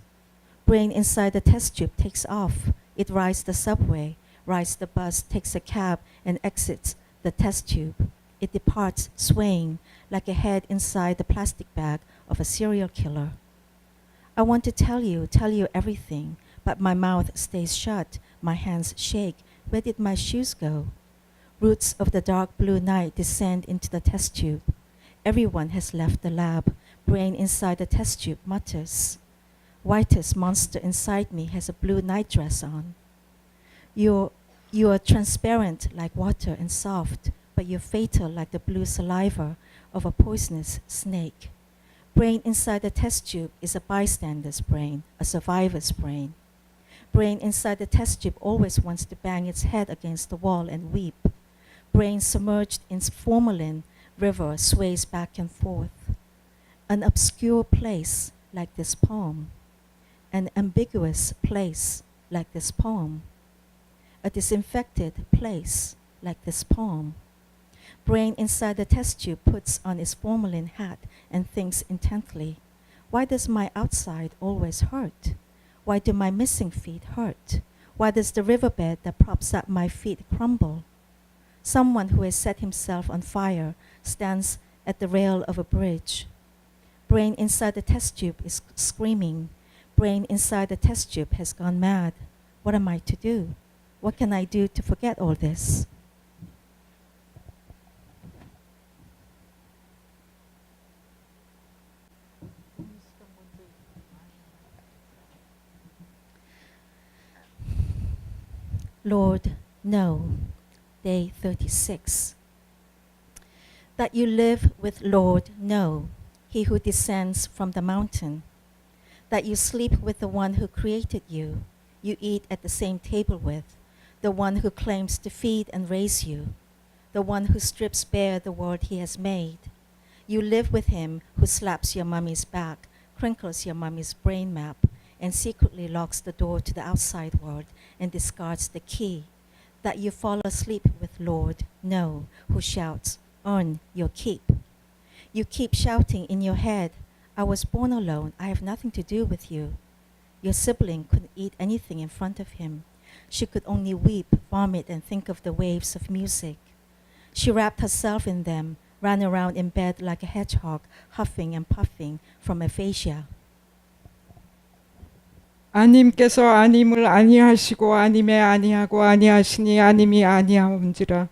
Brain inside the test tube takes off. It rides the subway, rides the bus, takes a cab, and exits the test tube. It departs swaying like a head inside the plastic bag of a serial killer. I want to tell you everything, but my mouth stays shut, my hands shake. Where did my shoes go? Roots of the dark blue night descend into the test tube. Everyone has left the lab. Brain inside the test tube mutters. Whitest monster inside me has a blue nightdress on. You are transparent like water and soft, but you're fatal like the blue saliva of a poisonous snake. Brain inside the test tube is a bystander's brain, a survivor's brain. Brain inside the test tube always wants to bang its head against the wall and weep. Brain submerged in formalin river sways back and forth. An obscure place like this poem. An ambiguous place like this poem. A disinfected place like this poem. Brain inside the test tube puts on its formalin hat and thinks intently, why does my outside always hurt? Why do my missing feet hurt? Why does the riverbed that props up my feet crumble? Someone who has set himself on fire stands at the rail of a bridge. Brain inside the test tube is screaming. Brain inside the test tube has gone mad. What am I to do? What can I do to forget all this? Lord, no. Day 36. That you live with Lord, no, he who descends from the mountain. That you sleep with the one who created you, you eat at the same table with, the one who claims to feed and raise you, the one who strips bare the world he has made. You live with him who slaps your mummy's back, crinkles your mummy's brain map, and secretly locks the door to the outside world and discards the key. That you fall asleep with Lord, no, who shouts, earn your keep. You keep shouting in your head, I was born alone, I have nothing to do with you. Your sibling couldn't eat anything in front of him. She could only weep, vomit, and think of the waves of music. She wrapped herself in them, ran around in bed like a hedgehog, huffing and puffing from aphasia. 아님께서 아님을 아니하시고 아님의 아니하고 아니하시니 아님이 아니하온지라.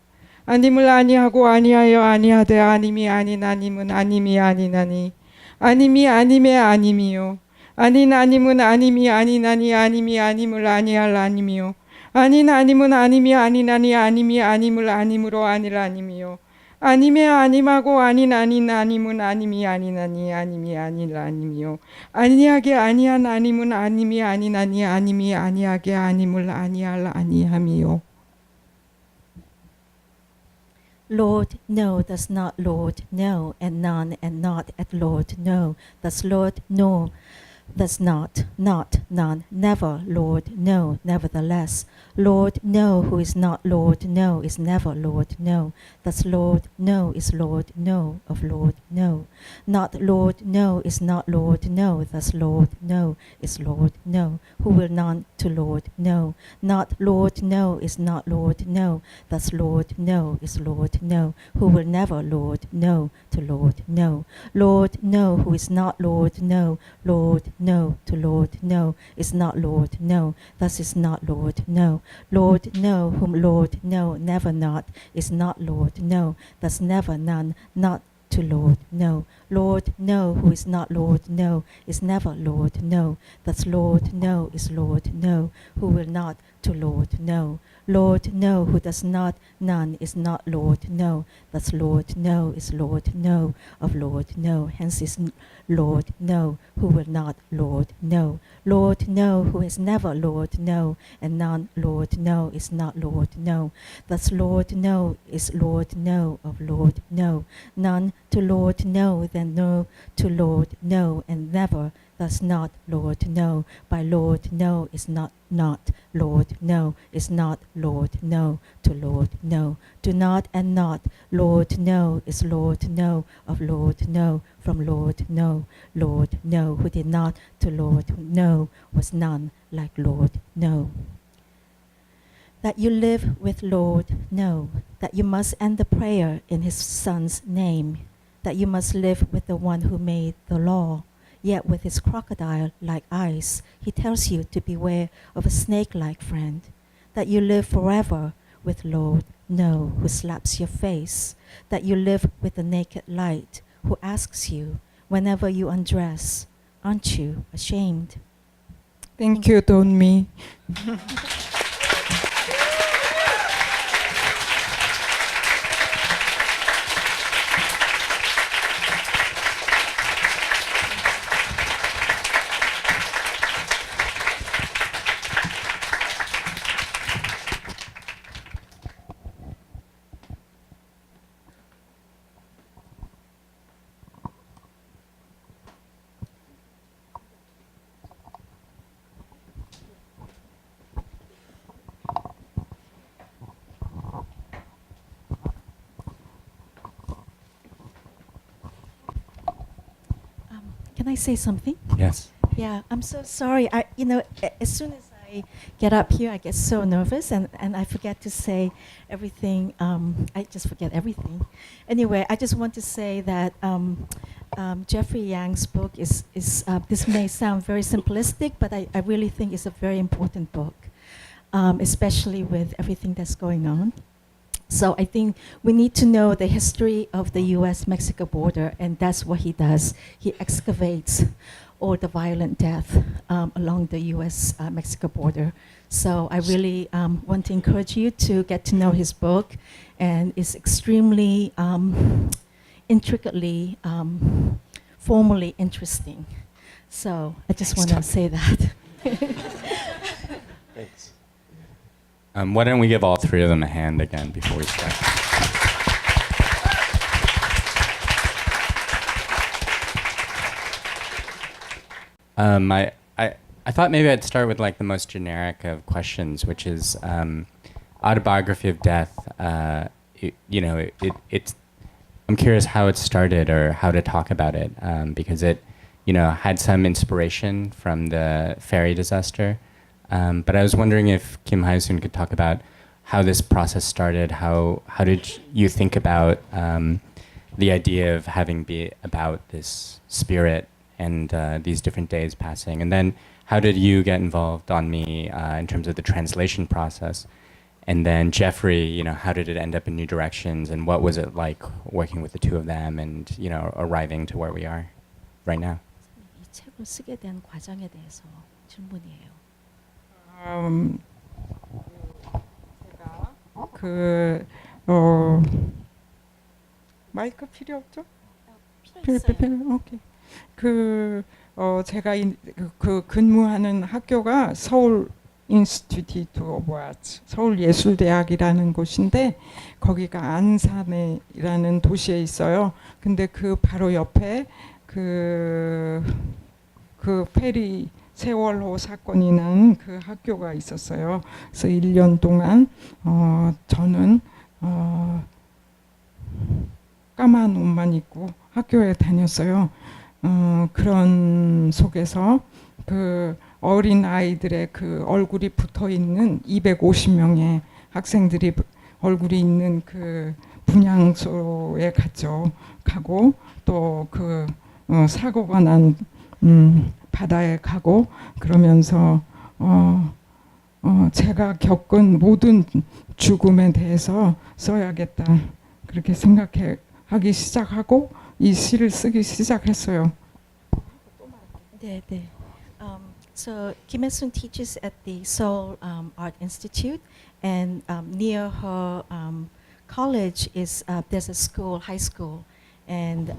아님을 아니하고 아니하여 아니하되 아님이 아닌 아님은 아님이 아니나니. 아님이 아님의 아님이요. 아닌 아님은 아님이 아니나니 아님이 아님을 아니할 아님이요. 아닌 아님은 아님이 아니나니 아님이 아님을 아님으로 아닐 아님이요. 아님의 아님하고 아닌 아님은 아님이 아니나니 아님이 아닐 아님이요. 아니하게 아니한 아님은 아님이 아니나니 아님이 아니하게 아님을 아니할 아니함이요. Lord, no, does not Lord, no, and none, and not at Lord, no, does Lord, no. Thus not, none, never, Lord, no, nevertheless. Lord, no, who is not Lord, no, is never Lord, no. Thus Lord, no, is Lord, no, of Lord, no. Not Lord, no, is not Lord, no. Thus Lord, no, is Lord, no. Who will none to Lord, no. Not Lord, no, is not Lord, no. Thus Lord, no, is Lord, no. Who will never Lord, no, to Lord, no. Lord, no, who is not Lord, no. Lord, no, to Lord, no, is not Lord, no. Thus is not Lord, no. Lord, no, whom Lord, no, never not, is not Lord, no. Thus never none, not to Lord, no. Lord, no, who is not Lord, no, is never Lord, no. Thus Lord, no, is Lord, no, who will not to Lord, no. Lord, no, who does not, none, is not Lord, no. Thus Lord, no, is Lord, no, of Lord, no. Hence is Lord, no, who will not Lord, no. Lord, no, who is never Lord, no, and none Lord, no, is not Lord, no. Thus Lord, no, is Lord, no, of Lord, no. None to Lord, no, then no to Lord, no, and never, thus not Lord, no. By Lord, no, is not Lord, no, is not Lord, no, to Lord, no. Do not and not, Lord, no, is Lord, no, of Lord, no, from Lord, no, Lord, no, who did not to Lord, no, was none like Lord, no. That you live with Lord, no. That you must end the prayer in his Son's name. That you must live with the one who made the law. Yet with his crocodile-like eyes, he tells you to beware of a snake-like friend. That you live forever with Lord, no, who slaps your face. That you live with the naked light, who asks you, whenever you undress, aren't you ashamed? Thank you, Don Mee. Can I say something? Yes. Yeah, I'm so sorry. As soon as I get up here, I get so nervous and I forget to say everything. I just forget everything. Anyway, I just want to say that Jeffrey Yang's book is this may sound very simplistic, but I really think it's a very important book, especially with everything that's going on. So I think we need to know the history of the US-Mexico border, and that's what he does. He excavates all the violent death along the US-Mexico border. So I really want to encourage you to get to know his book, and it's extremely intricately, formally interesting. So I just want to say that. Thanks. Why don't we give all three of them a hand again before we start? I thought maybe I'd start with like the most generic of questions, which is Autobiography of Death. It's I'm curious how it started or how to talk about it, because it had some inspiration from the Ferry disaster. But I was wondering if Kim Hyesoon could talk about how this process started. How did you think about the idea of having be about this spirit and these different days passing? And then how did you get involved, Don Mee, in terms of the translation process? And then Jeffrey, how did it end up in New Directions? And what was it like working with the two of them and, arriving to where we are right now? 이 책을 쓰게 된 과정에 대해서 질문이에요. 제가 마이크 필요 없죠? 오케이. 제가 근무하는 학교가 서울 인스티튜트 오브 아츠, 서울 예술대학이라는 곳인데 거기가 안산이라는 도시에 있어요. 근데 그 바로 옆에 그 페리 세월호 사건이 난 그 학교가 있었어요. 그래서 1년 동안 저는 까만 옷만 입고 학교에 다녔어요. 그런 속에서 그 어린 아이들의 그 얼굴이 붙어 있는 250명의 학생들이 얼굴이 있는 그 분향소에 갔죠. 가고 또 그 사고가 난 바다에 가고 그러면서 제가 겪은 모든 죽음에 대해서 써야겠다 그렇게 생각하기 시작하고 이 시를 쓰기 시작했어요. 네, 네. So Kim Hyesoon teaches at the Seoul Art Institute, and near her college is there's a school, high school, and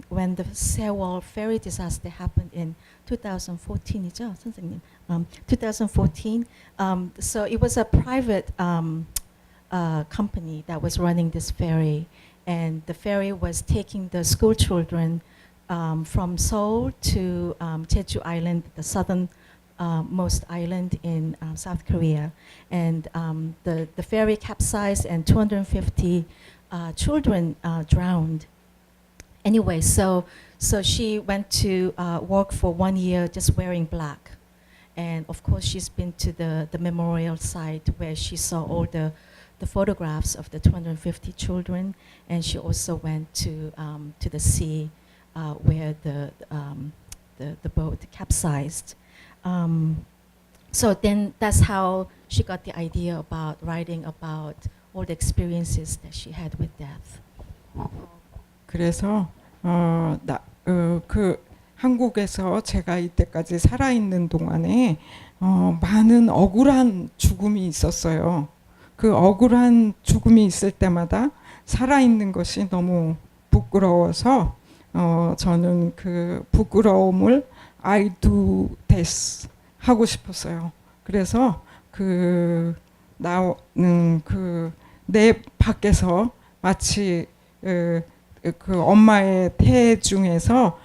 when the Sewol Ferry disaster happened in 2014이죠, 선생님? 2014. So it was a private company that was running this ferry, and the ferry was taking the school children from Seoul to Jeju Island, the southern most island in South Korea, and the ferry capsized and 250 children drowned. Anyway, so she went to work for 1 year just wearing black, and of course she's been to the memorial site where she saw all the photographs of the 250 children, and she also went to the sea where the boat capsized. So then that's how she got the idea about writing about all the experiences that she had with death. 그래서 그 한국에서 제가 이때까지 살아있는 동안에 많은 억울한 죽음이 있었어요. 그 억울한 죽음이 있을 때마다 살아있는 것이 너무 부끄러워서 저는 그 부끄러움을 I do this 하고 싶었어요. 그래서 나는 내 밖에서 마치 그 엄마의 태 중에서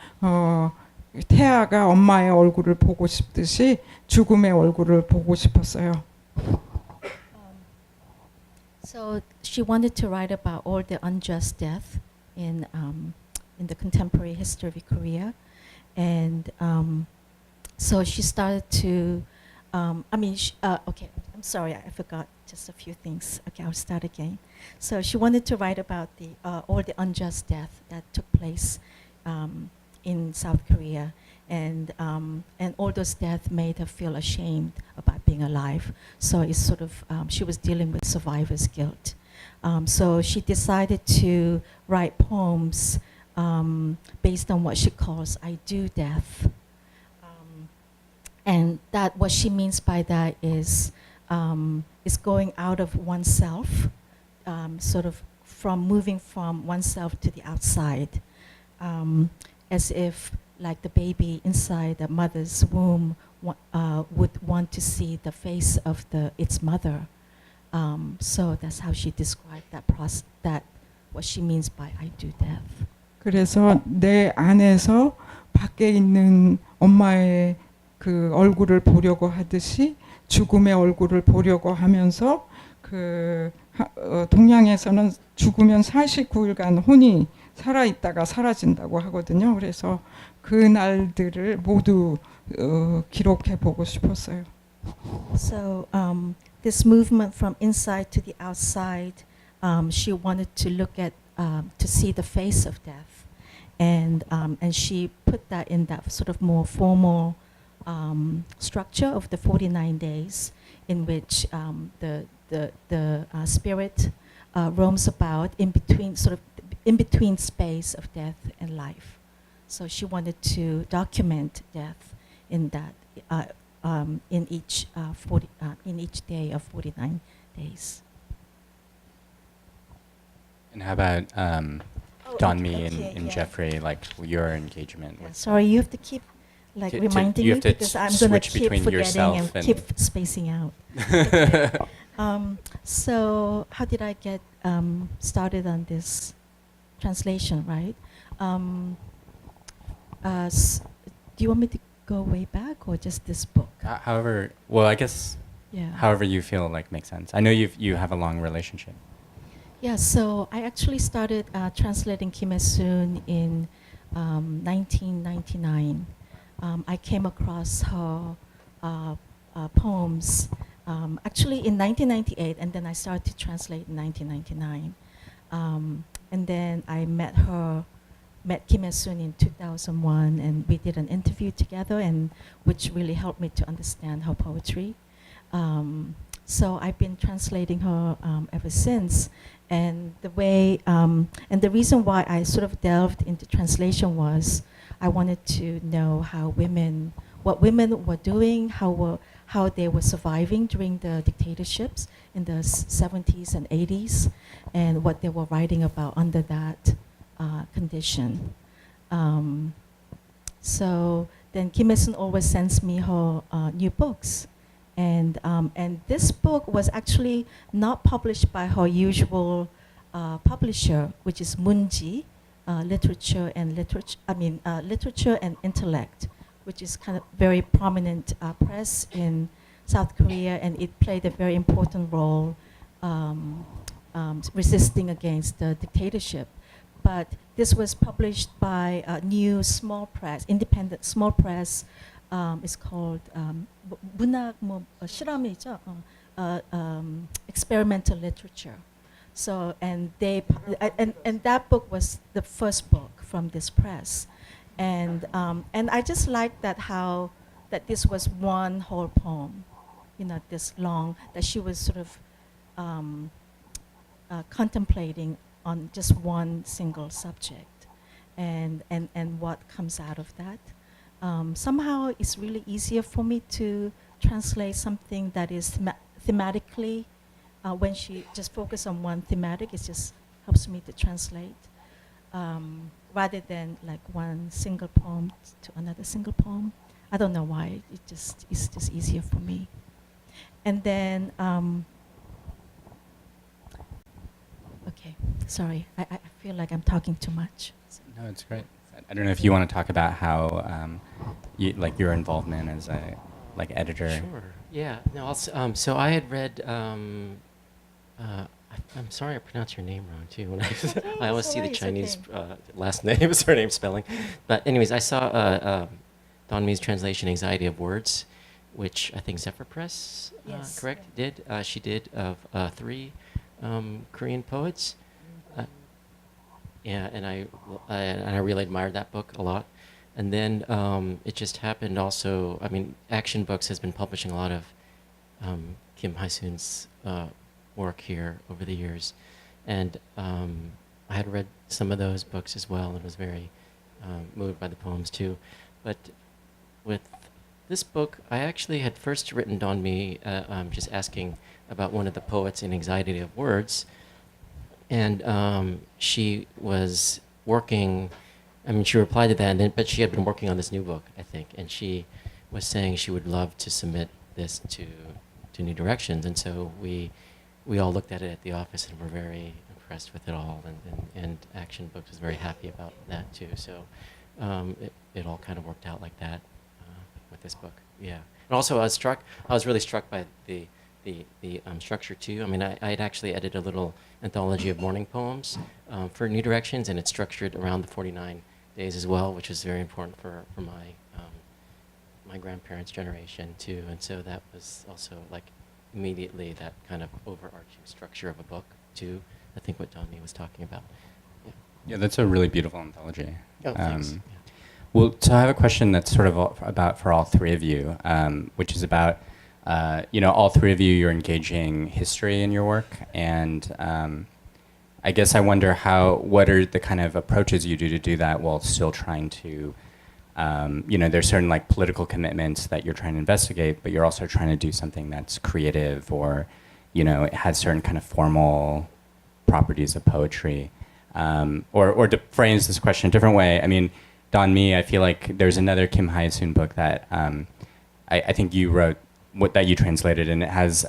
태아가 엄마의 얼굴을 보고 싶듯이 죽음의 얼굴을 보고 싶었어요. So she wanted to write about all the unjust death in the contemporary history of Korea, and so she started to. Okay, I'm sorry, I forgot just a few things. Okay, I'll start again. So she wanted to write about all the unjust death that took place in South Korea, and all those deaths made her feel ashamed about being alive. So it's sort of she was dealing with survivor's guilt. So she decided to write poems based on what she calls "I do death," and that what she means by that is going out of oneself, sort of from moving from oneself to the outside, as if like the baby inside the mother's womb would want to see the face of its mother. So that's how she described that process. That what she means by "I do death." 그래서 내 안에서 밖에 있는 엄마의 그 얼굴을 보려고 하듯이 죽음의 얼굴을 보려고 하면서 동양에서는 죽으면 49일간 혼이 살아있다가 사라진다고 하거든요. 그래서 그 날들을 모두 기록해 보고 싶었어요. So this movement from inside to the outside, she wanted to look at to see the face of death, and she put that in that sort of more formal structure of the 49 days, in which the spirit roams about in between space of death and life. So she wanted to document death in that in each day of 49 days. And how about Don Mee okay, and yeah. Jeffrey, like your engagement Yeah, with? sorry, you have to keep like reminding you me have to because I'm going to switch keep between forgetting yourself and keep spacing out. Okay. So how did I get started on this translation, right? Do you want me to go way back or just this book? However, well, I guess Yeah. however you feel like makes sense. I know you have a long relationship. Yeah, so I actually started translating Kim Hyesoon in 1999. I came across her poems actually in 1998, and then I started to translate in 1999. And then I met Kim Hyesoon in 2001, and we did an interview together, and which really helped me to understand her poetry. So I've been translating her ever since. And the way, and the reason why I sort of delved into translation was I wanted to know what women were doing, how they were surviving during the dictatorships in the 70s and 80s, and what they were writing about under that condition. So then Kim Hyesoon always sends me her new books. And this book was actually not published by her usual publisher, which is Munji, Literature and Intellect, which is kind of very prominent press in South Korea, and it played a very important role resisting against the dictatorship. But this was published by a new small press, independent small press. It's called 문학 실험이죠. Experimental literature. So and that book was the first book from this press, and I just liked that this was one whole poem, this long, that she was sort of contemplating on just one single subject, and what comes out of that. Somehow it's really easier for me to translate something that is thematically, when she just focuses on one thematic, it just helps me to translate, rather than like one single poem to another single poem. I don't know why, it's just easier for me. And then, okay, sorry, I feel like I'm talking too much. No, it's great. I don't know if you want to talk about how, your involvement as a editor. Sure. Yeah. No. So I had read. I'm sorry I pronounced your name wrong too. When I always see the Chinese last name, surname spelling. But anyways, I saw Don Mee's translation, "Anxiety of Words," which I think Zephyr Press, correct, did. She did of 3 Korean poets. Yeah, and I really admired that book a lot. And then it just happened also, Action Books has been publishing a lot of Kim Hyesoon's work here over the years. And I had read some of those books as well and was very moved by the poems too. But with this book, I actually had first written Don Mee just asking about one of the poets in Anxiety of Words. And she was working, she replied to that, but she had been working on this new book, I think, and she was saying she would love to submit this to New Directions. And so we all looked at it at the office and were very impressed with it all, and Action Books was very happy about that too. So it all kind of worked out like that with this book, yeah. And also I was really struck by the structure too. I had actually edited a little anthology of morning poems for New Directions, and it's structured around the 49 days as well, which is very important for my grandparents' generation too. And so that was also like immediately that kind of overarching structure of a book too. I think what Don Mee was talking about. Yeah, that's a really beautiful anthology. Oh, thanks. Well, so I have a question that's sort of about for all 3 of you, which is about all 3 of you, you're engaging history in your work, and I guess I wonder what are the kind of approaches you do to do that while still trying to, there's certain like political commitments that you're trying to investigate, but you're also trying to do something that's creative or, it has certain kind of formal properties of poetry. Or to phrase this question a different way, Don Mee, I feel like there's another Kim Hyesoon book that I think you wrote, that you translated, and it has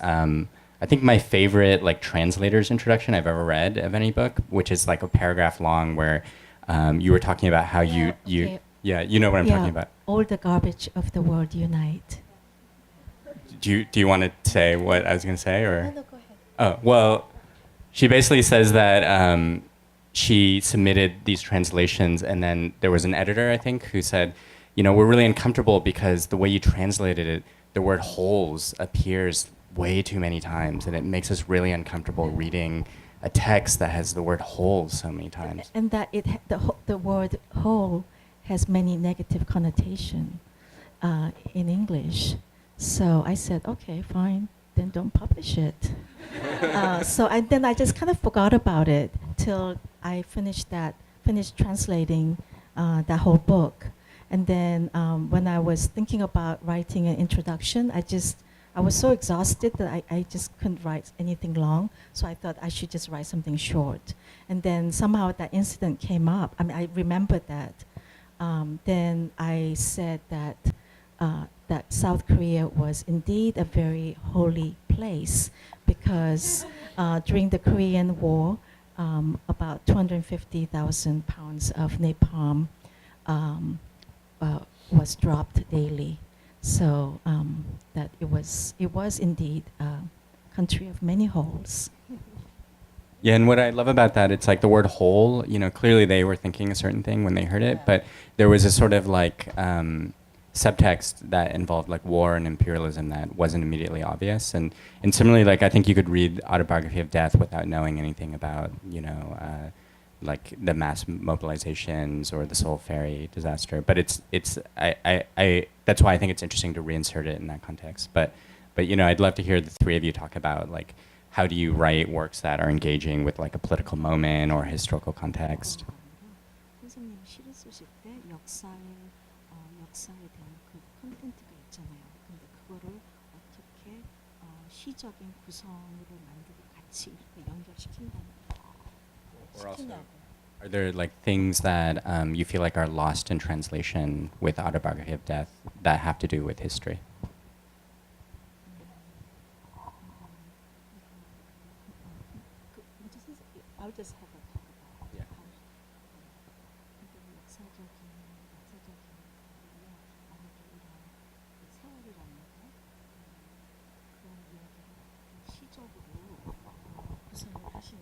I think my favorite like translator's introduction I've ever read of any book, which is like a paragraph long where you were talking about how Yeah, you know what I'm talking about. All the garbage of the world unite. Do you want to say what I was going to say, or? No, go ahead. Oh, well, she basically says that she submitted these translations, and then there was an editor, I think, who said, you know, we're really uncomfortable because the way you translated it, the word holes appears way too many times, and it makes us really uncomfortable reading a text that has the word holes so many times. And that the word whole has many negative connotation in English. So I said, okay, fine, then don't publish it. Then I just kind of forgot about it till I finished translating that whole book. And then when I was thinking about writing an introduction, I was so exhausted that I just couldn't write anything long. So I thought I should just write something short. And then somehow that incident came up. I mean, I remembered that. Then I said that that South Korea was indeed a very holy place because during the Korean War, about 250,000 pounds of napalm was dropped daily. So that it was indeed a country of many holes. Yeah, and what I love about that, it's like the word whole, you know, clearly they were thinking a certain thing when they heard it, but there was a sort of like subtext that involved like war and imperialism that wasn't immediately obvious. And similarly, like I think you could read Autobiography of Death without knowing anything about, you know, like the mass mobilizations or the Sewol Ferry disaster. But I that's why I think it's interesting to reinsert it in that context. But you know, I'd love to hear the three of you talk about like, how do you write works that are engaging with like a political moment or historical context? 선생님 시를 쓰실 때 역사에 대한 그 콘텐츠가 있잖아요. 근데 그거를 어떻게 시적인 구성으로 만들고 같이 이렇게 연결시킨다는 시키냐고. Are there like things that you feel like are lost in translation with Autobiography of Death that have to do with history? I'll just have a talk about Yeah. how 역사적인 아무래도 이런 세월이라는 거 그런 이야기를 시적으로 구성을 하시는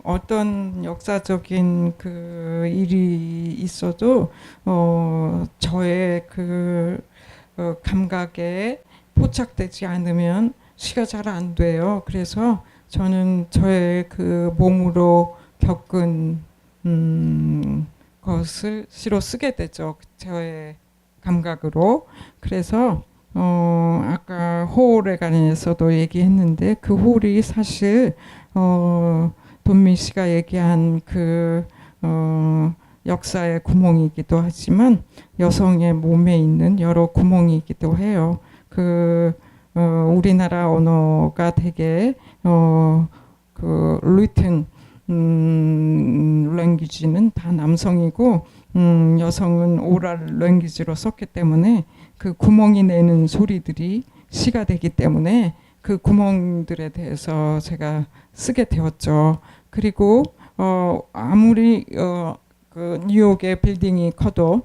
어떤 역사적인 그 일이 있어도 저의 그 감각에 포착되지 않으면 시가 잘 안 돼요. 그래서 저는 저의 그 몸으로 겪은 것을 시로 쓰게 되죠. 저의 감각으로. 그래서 아까 호울에 관해서도 얘기했는데 그 호울이 사실 돈미 씨가 얘기한 그 역사의 구멍이기도 하지만 여성의 몸에 있는 여러 구멍이기도 해요. 우리나라 언어가 되게 그 written 랭귀지는 다 남성이고 여성은 오랄 랭귀지로 썼기 때문에 그 구멍이 내는 소리들이 시가 되기 때문에 그 구멍들에 대해서 제가 쓰게 되었죠. 그리고 아무리 그 뉴욕의 빌딩이 커도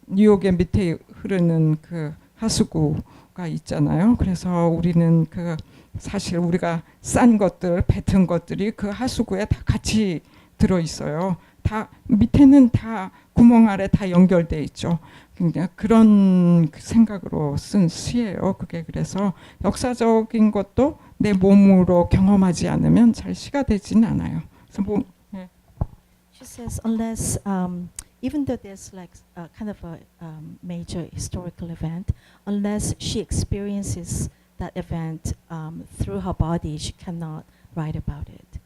뉴욕의 밑에 흐르는 그 하수구가 있잖아요. 그래서 우리는 그 사실 우리가 싼 것들, 뱉은 것들이 그 하수구에 다 같이 들어 있어요. 다 밑에는 다 구멍 아래 다 연결돼 있죠. 그냥 그런 생각으로 쓴 시예요. 그게 그래서 역사적인 것도 내 몸으로 경험하지 않으면 잘 시가 되진 않아요. 그래서 She says unless even though there's like kind of a major historical event, unless she experiences that event through her body, she cannot write about it.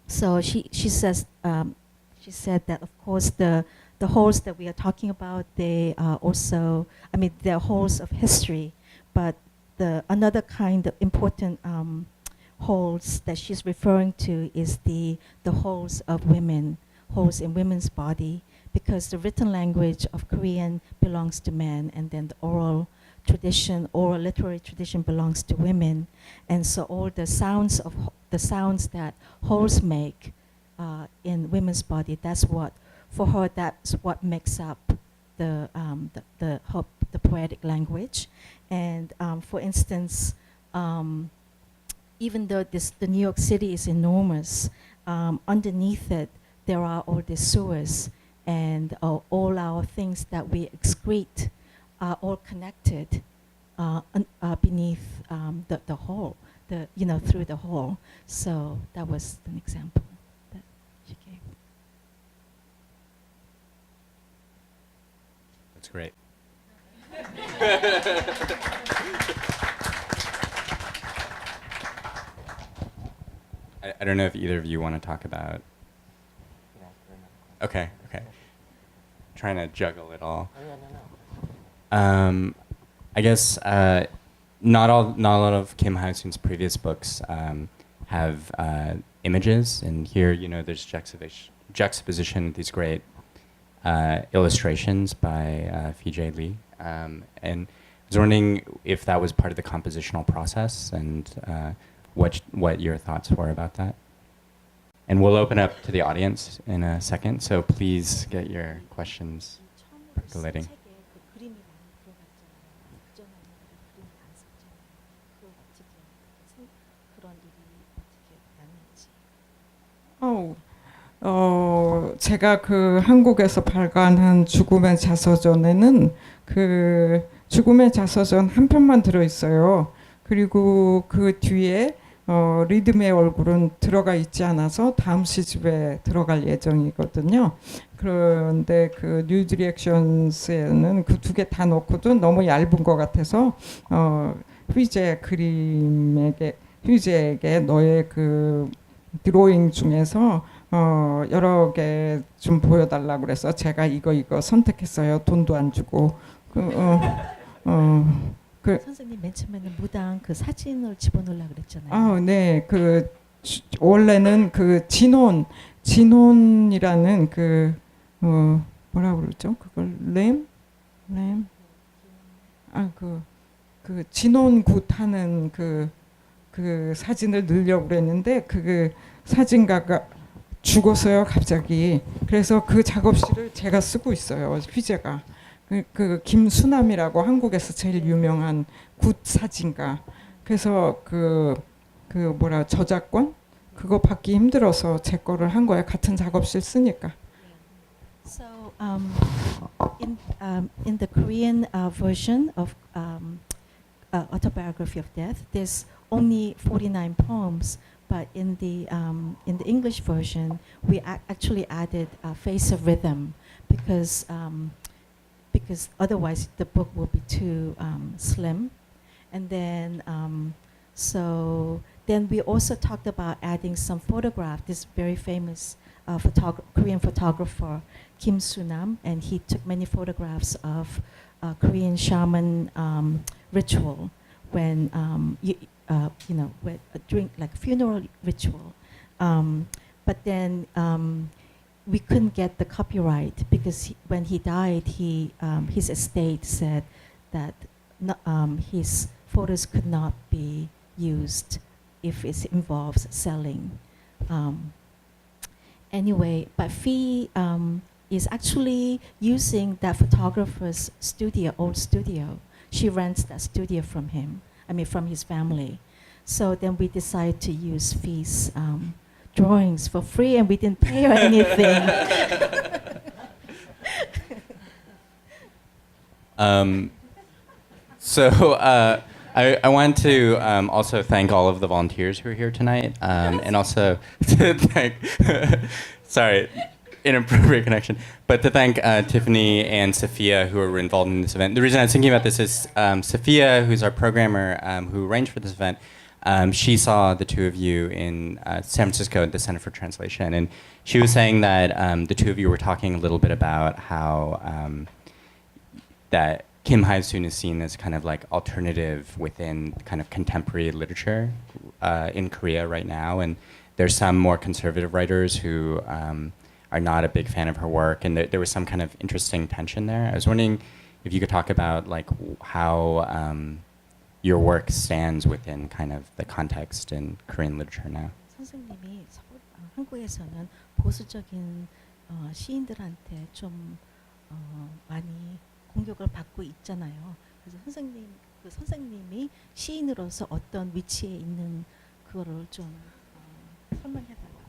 So she says she said that of course the holes that we are talking about, they are also, I mean, they're holes of history, but another kind of important holes that she's referring to is the holes of women, holes in women's body, because the written language of Korean belongs to men, and then the oral literary tradition belongs to women, and so all the sounds that holes make in women's body, that's what for her, that's what makes up the poetic language. And for instance, even though the New York City is enormous, underneath it there are all the sewers, and all our things that we excrete are all connected beneath the hall, through the hall. So that was an example that she gave. That's great. I don't know if either of you want to talk about. Okay. Trying to juggle it all. I guess not a lot of Kim Hyesoon's previous books have images, and here there's juxtaposition with these great illustrations by Fee Lee, and I was wondering if that was part of the compositional process, and what your thoughts were about that. And we'll open up to the audience in a second, so please get your questions percolating. 제가 그 한국에서 발간한 죽음의 자서전에는 그 죽음의 자서전 한 편만 들어 있어요. 그리고 그 뒤에 리듬의 얼굴은 들어가 있지 않아서 다음 시집에 들어갈 예정이거든요. 그런데 그 뉴 디렉션스에는 그 두 개 다 넣고도 너무 얇은 것 같아서 휘재에게 너의 그 드로잉 중에서 여러 개 좀 보여달라고 그래서 제가 이거 선택했어요. 돈도 안 주고. 선생님 맨 처음에는 무당 그 사진을 집어넣으려고 그랬잖아요. 네. 원래는 그 진혼이라는 그 뭐라 그러죠? 그걸 그 진혼굿 하는 그 사진을 넣으려고 그랬는데 그 사진가가 죽었어요, 갑자기. 그래서 그 작업실을 제가 쓰고 있어요, 휘재가. 그 김수남이라고 한국에서 제일 유명한 굿 사진가. 그래서 저작권 그거 받기 힘들어서 제 거를 한 거예요. 같은 작업실 쓰니까. So in the Korean version of Autobiography of Death, there's only 49 poems, but in the English version, we actually added a face of rhythm because otherwise the book will be too slim. And then then we also talked about adding some photograph. This very famous Korean photographer Kim Hyesoon, and he took many photographs of Korean shaman ritual when during like funeral ritual. But then we couldn't get the copyright because when he died, his estate said that his photos could not be used if it involves selling. Anyway, but Fee is actually using that photographer's old studio. She rents that studio from him, from his family. So then we decided to use Fee's drawings for free, and we didn't pay her anything. I want to also thank all of the volunteers who are here tonight, and also to thank, sorry, inappropriate connection, but to thank Tiffany and Sophia who were involved in this event. The reason I was thinking about this is Sophia, who's our programmer who arranged for this event, she saw the two of you in San Francisco at the Center for Translation, and she was saying that the two of you were talking a little bit about how that Kim Hyesoon is seen as kind of like alternative within kind of contemporary literature in Korea right now, and there's some more conservative writers who are not a big fan of her work, and there was some kind of interesting tension there. I was wondering if you could talk about like how your work stands within kind of the context in Korean literature now. 선생님이 한국에서는 보수적인 시인들한테 좀 많이 공격을 받고 있잖아요. 그래서 선생님이 시인으로서 어떤 위치에 있는 그거를 좀 설명해달라고.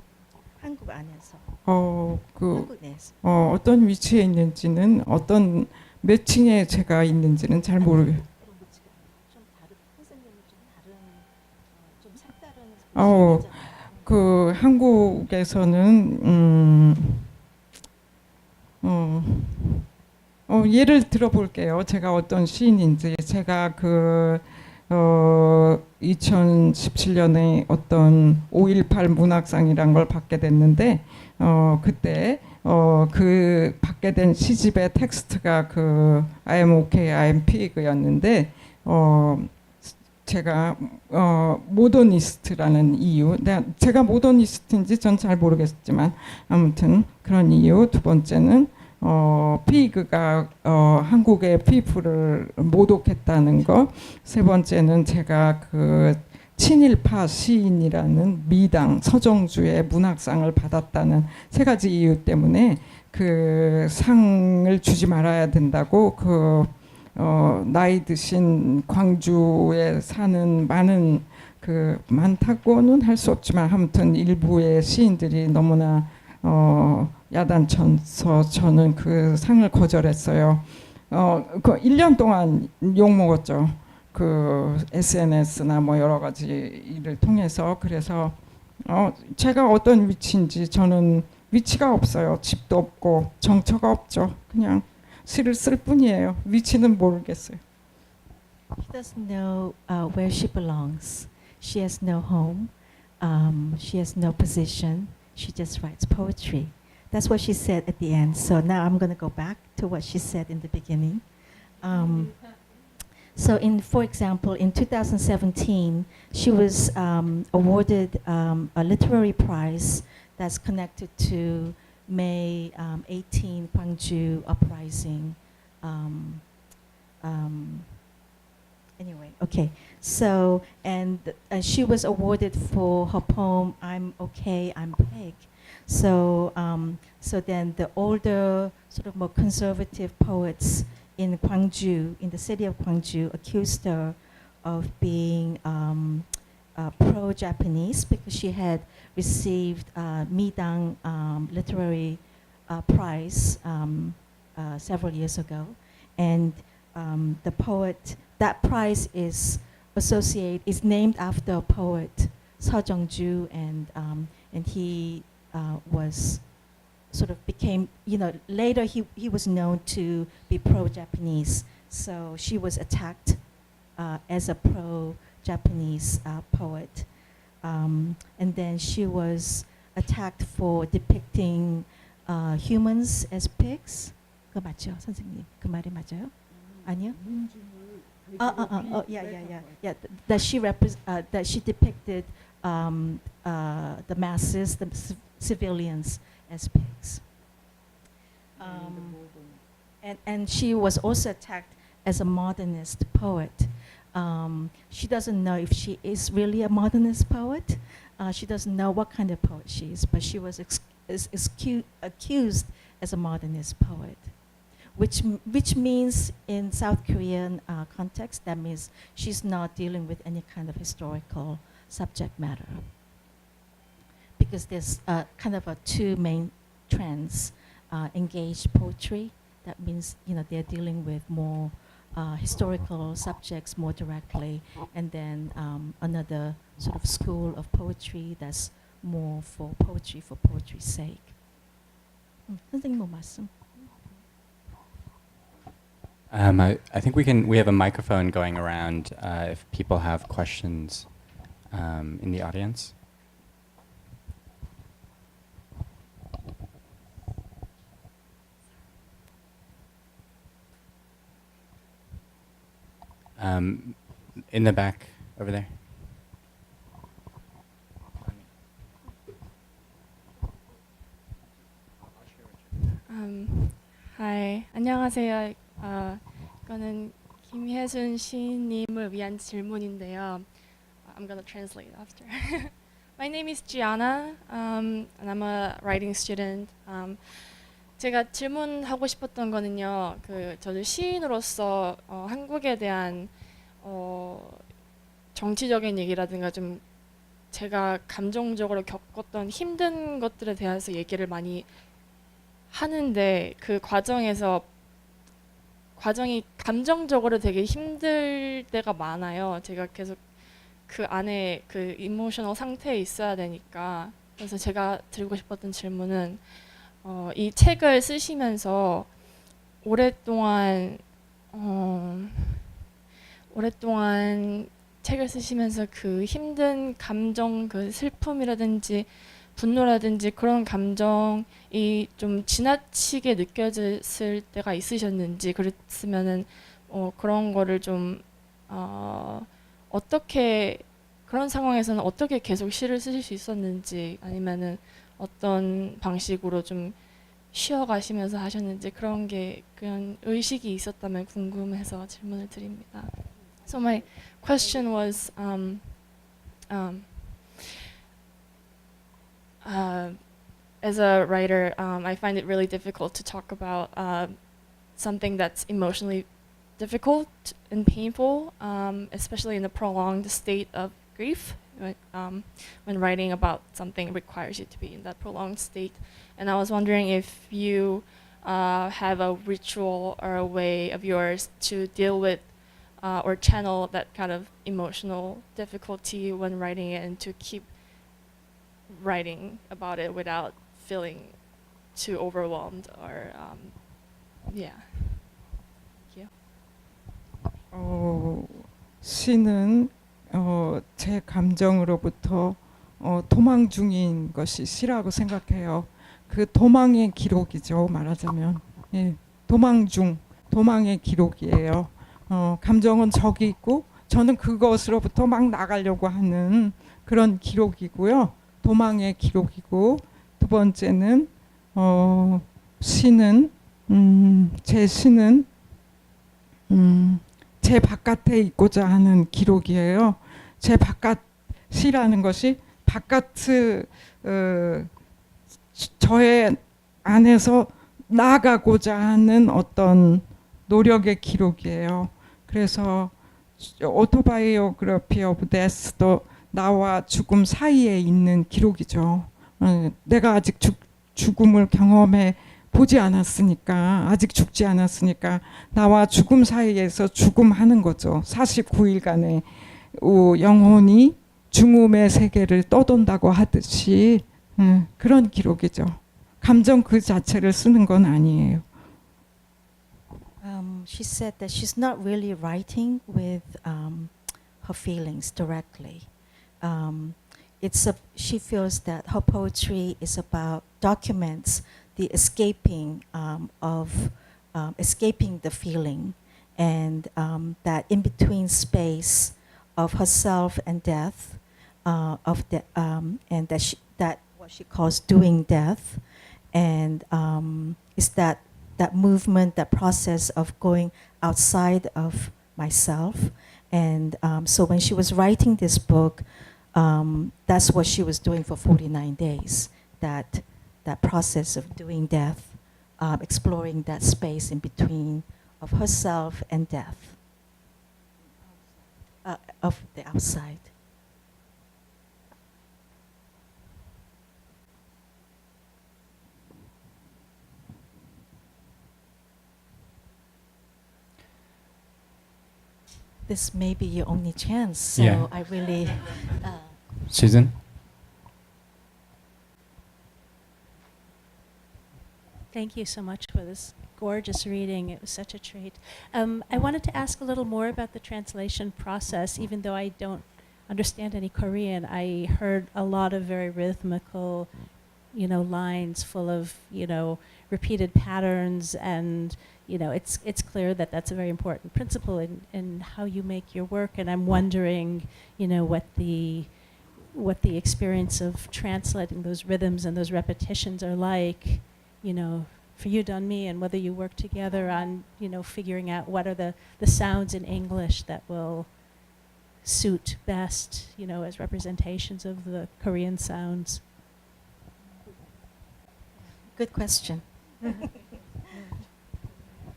한국 안에서. 한국 내에서. 어떤 위치에 있는지는 어떤 몇 층에 제가 있는지는 잘 모르겠어요. 좀 다른 선생님이 좀 다른 좀 색다른 어, 시인이잖아요. 그 한국에서는 예를 들어볼게요. 제가 어떤 시인인지. 제가 2017년에 어떤 5.18 문학상이란 걸 받게 됐는데 그때 그 받게 된 시집의 텍스트가 I am okay, I am pig였는데 제가 모더니스트라는 이유, 제가 모더니스트인지 전 잘 모르겠지만 아무튼 그런 이유. 두 번째는 피그가 한국의 피플을 모독했다는 거. 세 번째는 제가 친일파 시인이라는 미당 서정주의 문학상을 받았다는 세 가지 이유 때문에 그 상을 주지 말아야 된다고 나이 드신 광주에 사는 많다고는 할 수 없지만 아무튼 일부의 시인들이 너무나 야단쳐서 저는 그 상을 거절했어요. 1년 동안 욕 먹었죠. SNS나 뭐 여러 가지 일을 통해서. 그래서 제가 어떤 위치인지, 저는 위치가 없어요. 집도 없고 정처가 없죠. 그냥 시를 쓸 뿐이에요. 위치는 모르겠어요. She doesn't know where she belongs. She has no home. She has no position. She just writes poetry. That's what she said at the end. So now I'm going to go back to what she said in the beginning. For example, in 2017, she was awarded a literary prize that's connected to May 18 Gwangju uprising. Anyway, okay. So, and she was awarded for her poem "I'm Okay, I'm Pig." So, then the older, sort of more conservative poets in Gwangju, in the city of Gwangju, accused her of being pro-Japanese because she had received Midang literary prize several years ago, and the poet, that prize is named after a poet, Seo Jung-ju, and he was sort of became, later he was known to be pro-Japanese. So she was attacked as a pro-Japanese poet. And then she was attacked for depicting humans as pigs. 그거 맞죠, 선생님? 그 말이 맞아요? 아니요? Yeah. That she depicted the masses, the civilians, as pigs. And she was also attacked as a modernist poet. She doesn't know if she is really a modernist poet. She doesn't know what kind of poet she is, but she was accused as a modernist poet, which means in South Korean context, that means she's not dealing with any kind of historical subject matter. Because there's kind of two main trends: engaged poetry. That means they're dealing with more historical subjects more directly, and then another sort of school of poetry that's more for poetry's sake. 선생님 뭐 말씀? I think we have a microphone going around if people have questions in the audience. In the back over there. Hi, 안녕하세요. 이거는 김혜순 시인님을 위한 질문인데요. I'm gonna translate after. My name is Gianna, and I'm a writing student. 제가 질문하고 싶었던 거는요, 저도 시인으로서 한국에 대한 정치적인 얘기라든가 좀 제가 감정적으로 겪었던 힘든 것들에 대해서 얘기를 많이 하는데 그 과정이 감정적으로 되게 힘들 때가 많아요. 제가 계속 그 안에 그 이모셔널 상태에 있어야 되니까. 그래서 제가 드리고 싶었던 질문은 이 책을 쓰시면서 오랫동안 책을 쓰시면서 그 힘든 감정, 그 슬픔이라든지 분노라든지 그런 감정이 좀 지나치게 느껴졌을 때가 있으셨는지, 그랬으면은 그런 거를 좀 어떻게, 그런 상황에서는 어떻게 계속 시를 쓰실 수 있었는지, 아니면은 어떤 방식으로 좀 쉬어가시면서 하셨는지, 그런 의식이 있었다면 궁금해서 질문을 드립니다. So my question was, as a writer, I find it really difficult to talk about something that's emotionally difficult and painful, especially in a prolonged state of grief. When writing about something, it requires you to be in that prolonged state. And I was wondering if you have a ritual or a way of yours to deal with or channel that kind of emotional difficulty when writing it, and to keep writing about it without feeling too overwhelmed or yeah. Thank you. 시는 제 감정으로부터 도망 중인 것이 시라고 생각해요. 그 도망의 기록이죠, 말하자면. 예, 도망의 기록이에요. 감정은 저기 있고 저는 그것으로부터 막 나가려고 하는 그런 기록이고요. 도망의 기록이고, 두 번째는 시는 제 시는 제 바깥에 있고자 하는 기록이에요. 제 바깥이라는 것이 저의 안에서 나아가고자 하는 어떤 노력의 기록이에요. 그래서 Autobiography of Death도 나와 죽음 사이에 있는 기록이죠. 내가 아직 죽음을 경험해 보지 않았으니까, 아직 죽지 않았으니까 나와 죽음 사이에서 죽음하는 거죠. 49일간의 영혼이 중음의 세계를 떠돈다고 하듯이 그런 기록이죠. 감정 그 자체를 쓰는 건 아니에요. She said that she's not really writing with her feelings directly. She feels that her poetry is about documents the escaping escaping the feeling, and that in between space of herself and death, and that what she calls doing death, and is that movement, that process of going outside of myself. And so when she was writing this book, that's what she was doing for 49 days, that process of doing death, exploring that space in between of herself and death, of the outside. This may be your only chance, so Yeah. I really... Susan? Thank you so much for this gorgeous reading. It was such a treat. I wanted to ask a little more about the translation process. Even though I don't understand any Korean, I heard a lot of very rhythmical, lines full of, repeated patterns, and it's clear that that's a very important principle in how you make your work. And I'm wondering, what the experience of translating those rhythms and those repetitions are like, for you, Don Mee, and whether you work together on, figuring out what are the sounds in English that will suit best, you know, as representations of the Korean sounds? Good question.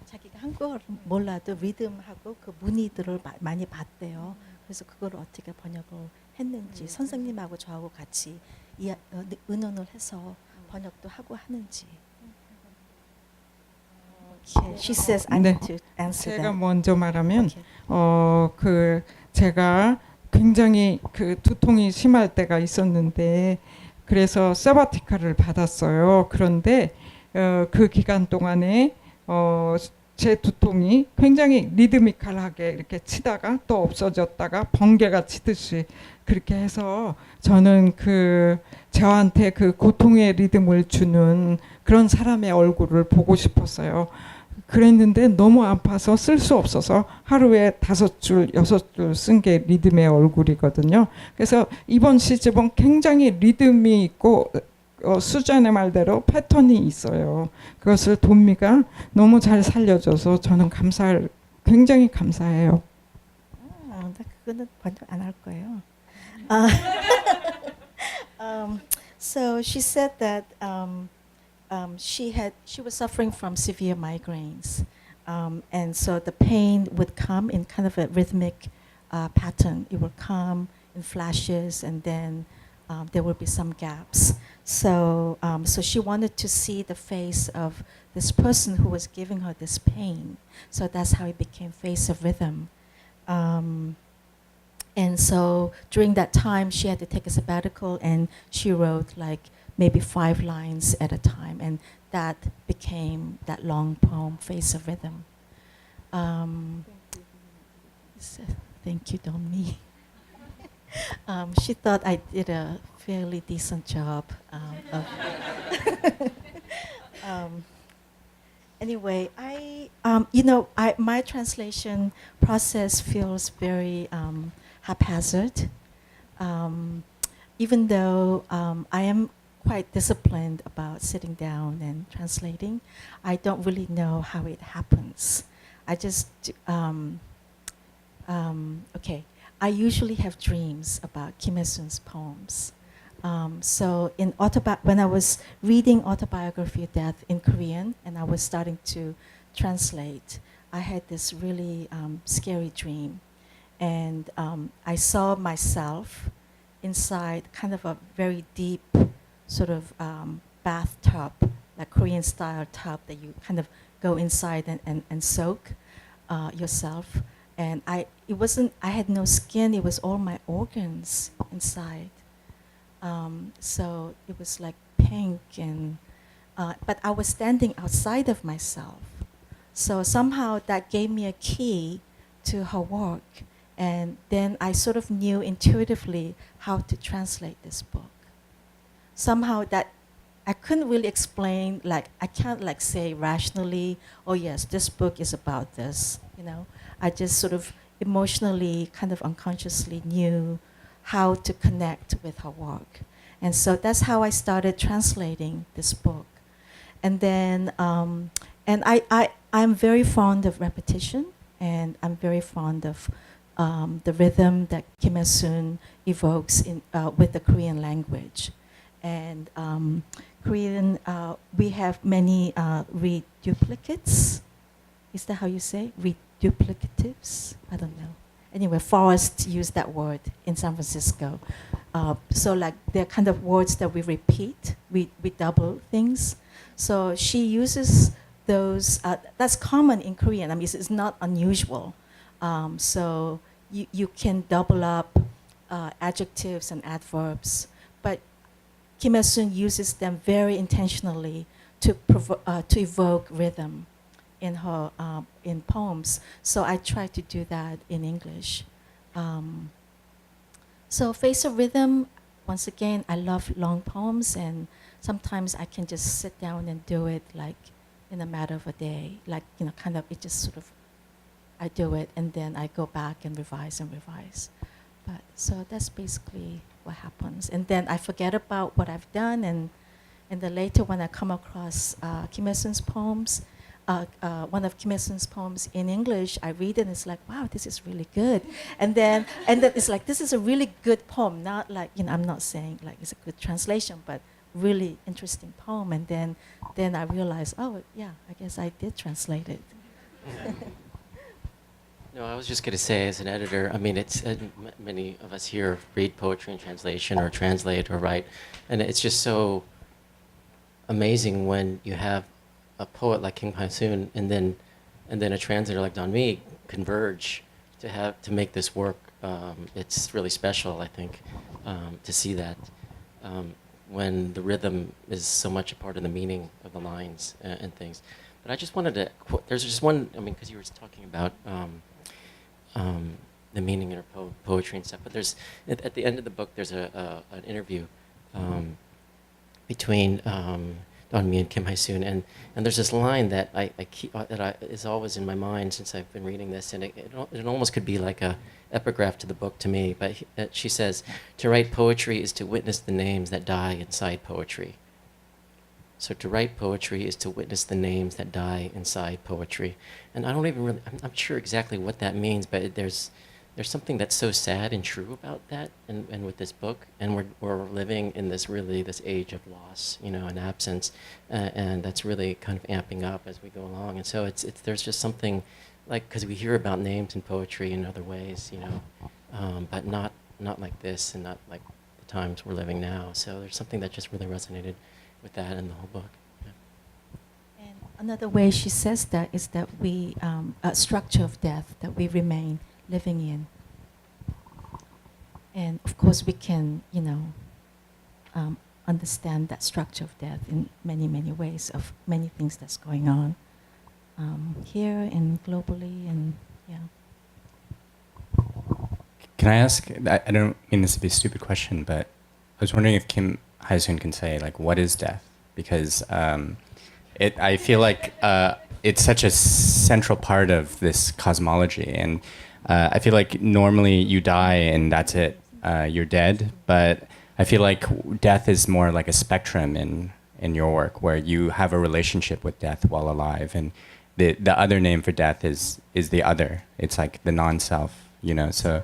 자기가 한국어를 몰라도 리듬하고 그 무늬들을 많이 봤대요. 그래서 그걸 어떻게 번역을 했는지 선생님하고 저하고 같이 의논을 해서 번역도 하고 하는지. Okay, she says I 네. need to answer 제가 that. 먼저 말하면 Okay. 제가 굉장히 그 두통이 심할 때가 있었는데 그래서 세바티카를 받았어요. 그런데 그 기간 동안에 제 두통이 굉장히 리드미컬하게 이렇게 치다가 또 없어졌다가 번개가 치듯이 그렇게 해서 저는 저한테 그 고통의 리듬을 주는 그런 사람의 얼굴을 보고 싶었어요. 그랬는데 너무 아파서 쓸 수 없어서 하루에 5줄, 6줄 쓴 게 리듬의 얼굴이거든요. 그래서 이번 시집은 굉장히 리듬이 있고 수잔의 말대로 패턴이 있어요. 그것을 돈미가 너무 잘 살려줘서 저는 굉장히 감사해요. 나 그거는 번역 안 할 거예요. So she said that she was suffering from severe migraines, and so the pain would come in kind of a rhythmic pattern. It would come in flashes, and then there would be some gaps. So she wanted to see the face of this person who was giving her this pain. So that's how it became Face of Rhythm. And so during that time, she had to take a sabbatical, and she wrote like maybe 5 lines at a time, and that became that long poem, Face of Rhythm. So, thank you, Don Mee. She thought I did a fairly decent job of anyway, my translation process feels very haphazard. Even though I am quite disciplined about sitting down and translating, I don't really know how it happens. I just, okay. I usually have dreams about Kim Hyesoon's poems. So when I was reading Autobiography of Death in Korean and I was starting to translate, I had this really scary dream. And I saw myself inside kind of a very deep sort of bathtub, like Korean style tub that you kind of go inside and soak yourself. And I had no skin, it was all my organs inside. So it was like pink but I was standing outside of myself. So somehow that gave me a key to her work. And then I sort of knew intuitively how to translate this book. Somehow that I couldn't really explain, like I can't like say rationally, oh yes, this book is about this, you know. I just sort of emotionally, kind of unconsciously knew how to connect with her work. And so that's how I started translating this book. And then, and I'm very fond of repetition, and I'm very fond of the rhythm that Kim Hyesoon evokes with the Korean language. And Korean, we have many reduplicates. Is that how you say? Reduplicatives? I don't know. Anyway, Forrest used that word in San Francisco. So like they're kind of words that we repeat, we double things. So she uses those, that's common in Korean. I mean, it's not unusual. So you can double up adjectives and adverbs, but Kim Hyesoon uses them very intentionally to evoke rhythm in her in poems. So I try to do that in English. So Face of Rhythm, once again, I love long poems, and sometimes I can just sit down and do it like in a matter of a day, like, you know, kind of, it just sort of, I do it and then I go back and revise and revise. But so that's basically what happens. And then I forget about what I've done, and then later when I come across Kim Hyesoon's poems, one of Kim Hyesoon's poems in English. I read it and it's like, wow, this is really good. And then it's like, this is a really good poem. Not like, I'm not saying like it's a good translation, but really interesting poem. And then I realized, oh yeah, I guess I did translate it. No, I was just going to say, as an editor, I mean, it's many of us here read poetry in translation or translate or write, and it's just so amazing when you have a poet like Kim Hyesoon and then a translator like Don Mee converge to make this work. It's really special, I think, to see that when the rhythm is so much a part of the meaning of the lines and things. But I just wanted to there's just one, I mean, because you were talking about the meaning in her poetry and stuff. But there's at the end of the book, there's an interview between Don Mee and Kim Hyesoon, and there's this line that I keep is always in my mind since I've been reading this, and it almost could be like a epigraph to the book to me. But she says, "To write poetry is to witness the names that die inside poetry." So to write poetry is to witness the names that die inside poetry. And I don't even really, I'm not sure exactly what that means, but there's something that's so sad and true about that and with this book. And we're living in this age of loss, and absence. And that's really kind of amping up as we go along. And so there's just something like, because we hear about names in poetry in other ways, but not like this and not like the times we're living now. So there's something that just really resonated with that in the whole book. Yeah. And another way she says that is that we, a structure of death that we remain living in. And of course we can, understand that structure of death in many, many ways of many things that's going on here and globally, and yeah. Can I ask, I don't mean this to be a stupid question, but I was wondering if Kim Hyesoon can say, like, what is death? Because I feel like it's such a central part of this cosmology, and I feel like normally you die and that's it, you're dead. But I feel like death is more like a spectrum in your work, where you have a relationship with death while alive, and the other name for death is the other. It's like the non-self, So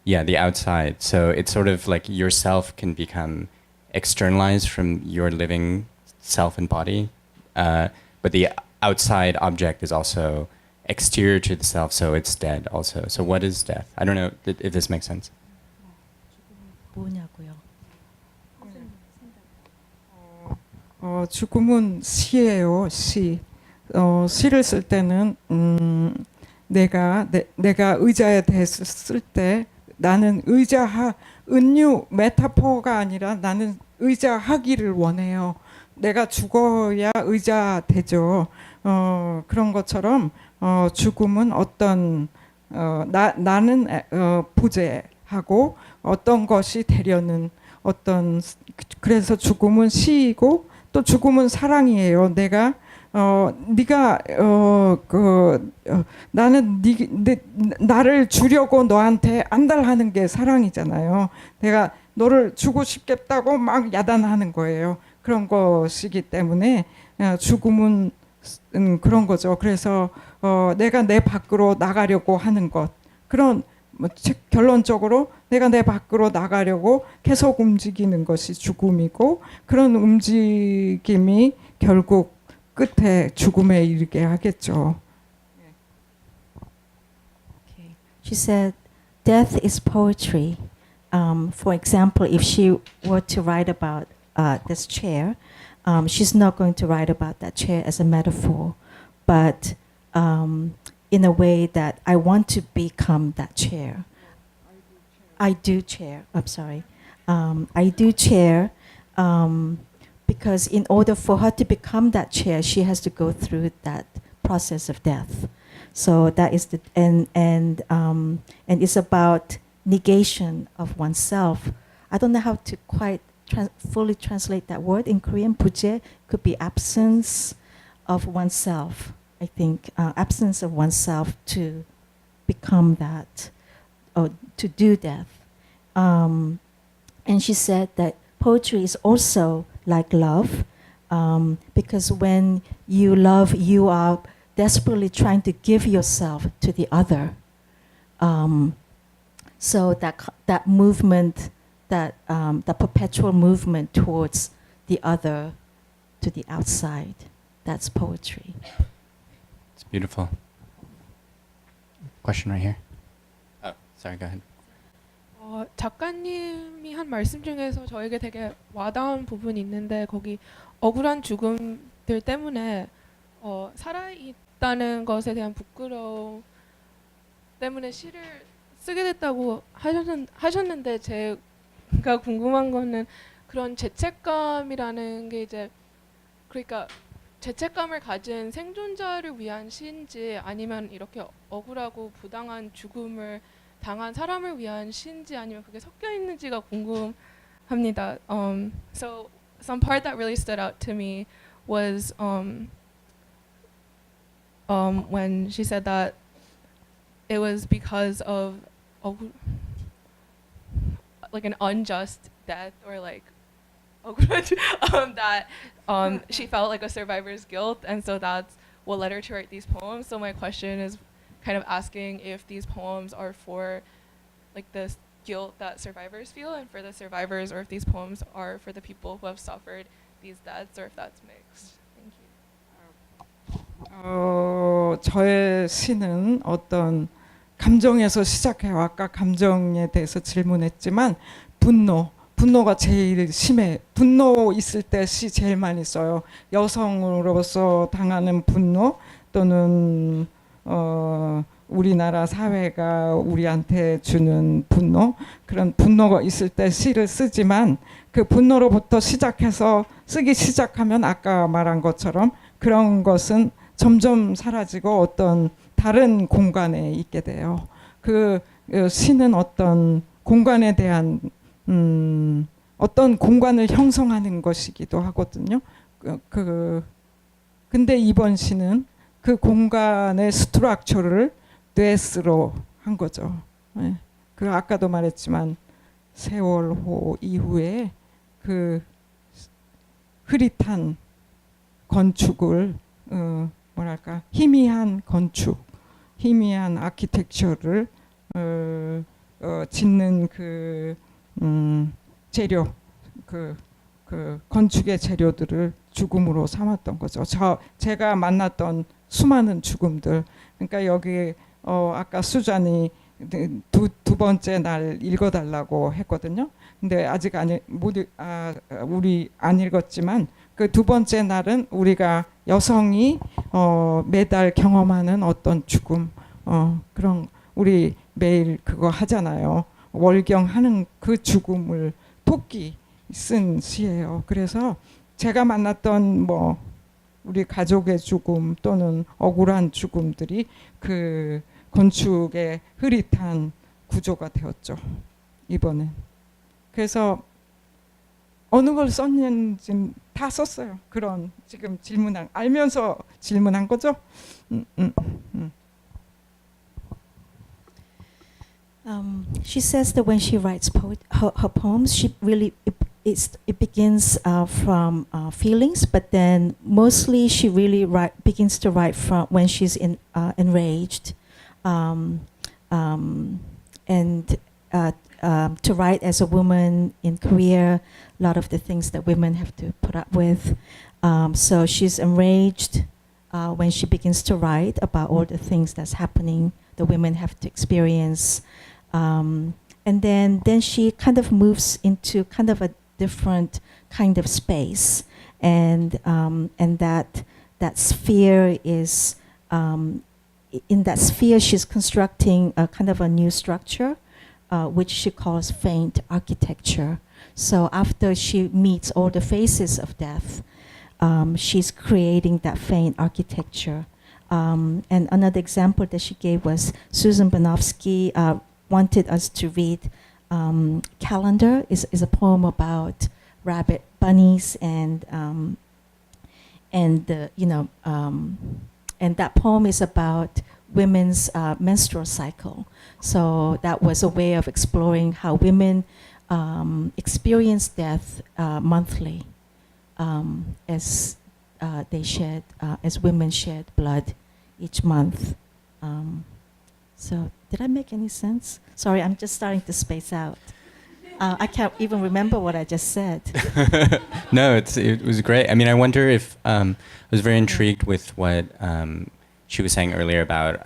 yeah, the outside. So it's sort of like yourself can become externalized from your living self and body, but the outside object is also exterior to the self, so it's dead also. So what is death? I don't know if this makes sense. 뭐냐고요? 죽음은 시예요, 시. 시를 쓸 때는 내가 의자에 대해서 쓸 때 나는 은유 메타포가 아니라 나는 의자하기를 원해요. 내가 죽어야 의자 되죠. 그런 것처럼 죽음은 어떤 나는 부재하고 어떤 것이 되려는 어떤, 그래서 죽음은 시이고 또 죽음은 사랑이에요. 내가 네가 나는 나를 주려고 너한테 안달하는 게 사랑이잖아요. 내가 너를 주고 싶겠다고 막 야단하는 거예요. 그런 것이기 때문에 죽음은 그런 거죠. 그래서 내가 내 밖으로 나가려고 하는 것, 그런 결론적으로 내가 내 밖으로 나가려고 계속 움직이는 것이 죽음이고, 그런 움직임이 결국 끝에 죽음에 이르게 하겠죠. Okay. She said, death is poetry. For example, if she were to write about this chair, she's not going to write about that chair as a metaphor, but in a way that I want to become that chair. I do chair. I'm sorry. I do chair because in order for her to become that chair, she has to go through that process of death. So that is the and it's about negation of oneself. I don't know how to quite fully translate that word in Korean. 부재 could be absence of oneself. I think absence of oneself to become that, or to do death. And she said that poetry is also like love, because when you love, desperately trying to give yourself to the other. So that movement, that perpetual movement towards the other, to the outside, that's poetry. It's beautiful. Question right here. Oh, sorry, go ahead. 작가님이 한 말씀 중에서 저에게 되게 와닿은 부분이 있는데 거기 억울한 죽음들 때문에 살아있다는 것에 대한 부끄러움 때문에 시를 쓰게 됐다고 하셨는데 제가 궁금한 거는 그런 죄책감이라는 게 이제 그러니까 죄책감을 가진 생존자를 위한 시인지 아니면 이렇게 억울하고 부당한 죽음을 당한 사람을 위한 시인지 아니면 그게 섞여 있는지가 궁금합니다. So some part that really stood out to me was when she said that it was because of like an unjust death or like that she felt like a survivor's guilt, and so that's what led her to write these poems. So my question is kind of asking if these poems are for like the guilt that survivors feel and for the survivors, or if these poems are for the people who have suffered these deaths, or if that's mixed. Thank you. 저의 시는 어떤 감정에서 시작해요. 아까 감정에 대해서 질문했지만 분노가 제일 심해. 분노 있을 때 시 제일 많이 써요. 여성으로서 당하는 분노 또는 우리나라 사회가 우리한테 주는 분노, 그런 분노가 있을 때 시를 쓰지만 그 분노로부터 시작해서 쓰기 시작하면 아까 말한 것처럼 그런 것은 점점 사라지고 어떤 다른 공간에 있게 돼요. 그 시는 어떤 공간에 대한 어떤 공간을 형성하는 것이기도 하거든요. 근데 이번 시는 그 공간의 스트럭처를 뇌스로 한 거죠. 네. 그 아까도 말했지만 세월호 이후에 그 흐릿한 건축을 뭐랄까 희미한 건축, 희미한 아키텍처를 짓는 그 재료, 그 건축의 재료들을 죽음으로 삼았던 거죠. 제가 만났던 수많은 죽음들. 그러니까 여기 아까 수잔이 두 번째 날 읽어달라고 했거든요. 근데 아직 우리 안 읽었지만 그 두 번째 날은 우리가 여성이 매달 경험하는 어떤 죽음, 그런 우리 매일 그거 하잖아요. 월경하는 그 죽음을 토끼 쓴 시예요. 그래서 제가 만났던 우리 가족의 죽음 또는 억울한 죽음들이 그 건축의 흐릿한 구조가 되었죠. 이번엔. 그래서 어느 걸 썼는지 다 썼어요. 그런 지금 알면서 질문한 거죠. She says that when she writes her poems, she really it begins from feelings, but then mostly she really begins to write from when she's enraged, and to write as a woman in Korea, a lot of the things that women have to put up with. So she's enraged when she begins to write about all the things that's happening, the women have to experience. And then she kind of moves into kind of a different kind of space, and that sphere is in that sphere she's constructing a kind of a new structure, which she calls faint architecture. So after she meets all the phases of death, she's creating that faint architecture. And another example that she gave was Susan Banofsky wanted us to read Calendar is a poem about rabbit bunnies and that poem is about women's menstrual cycle. So that was a way of exploring how women experience death monthly as they shed, as women shed blood each month. So did I make any sense? Sorry, I'm just starting to space out. I can't even remember what I just said. No, it was great. I mean, I wonder if I was very intrigued with what she was saying earlier about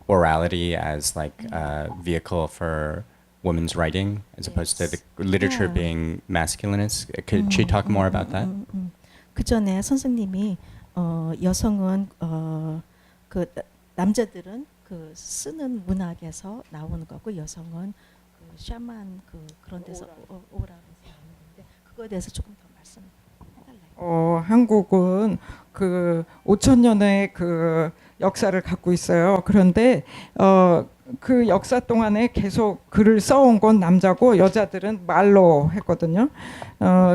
orality as like a vehicle for women's writing as opposed to the literature Yeah. being masculinist. Could she talk more about that? 그 전에 선생님이 여성은 그 남자들은 그 쓰는 문학에서 나오는 거고 여성은 그 샤만 그런 데서 오라에서 나오는 건데 그거에 대해서 조금 더 말씀해달래요. 한국은 그 5천 년의 그 역사를 갖고 있어요. 그런데 그 역사 동안에 계속 글을 써온 건 남자고 여자들은 말로 했거든요.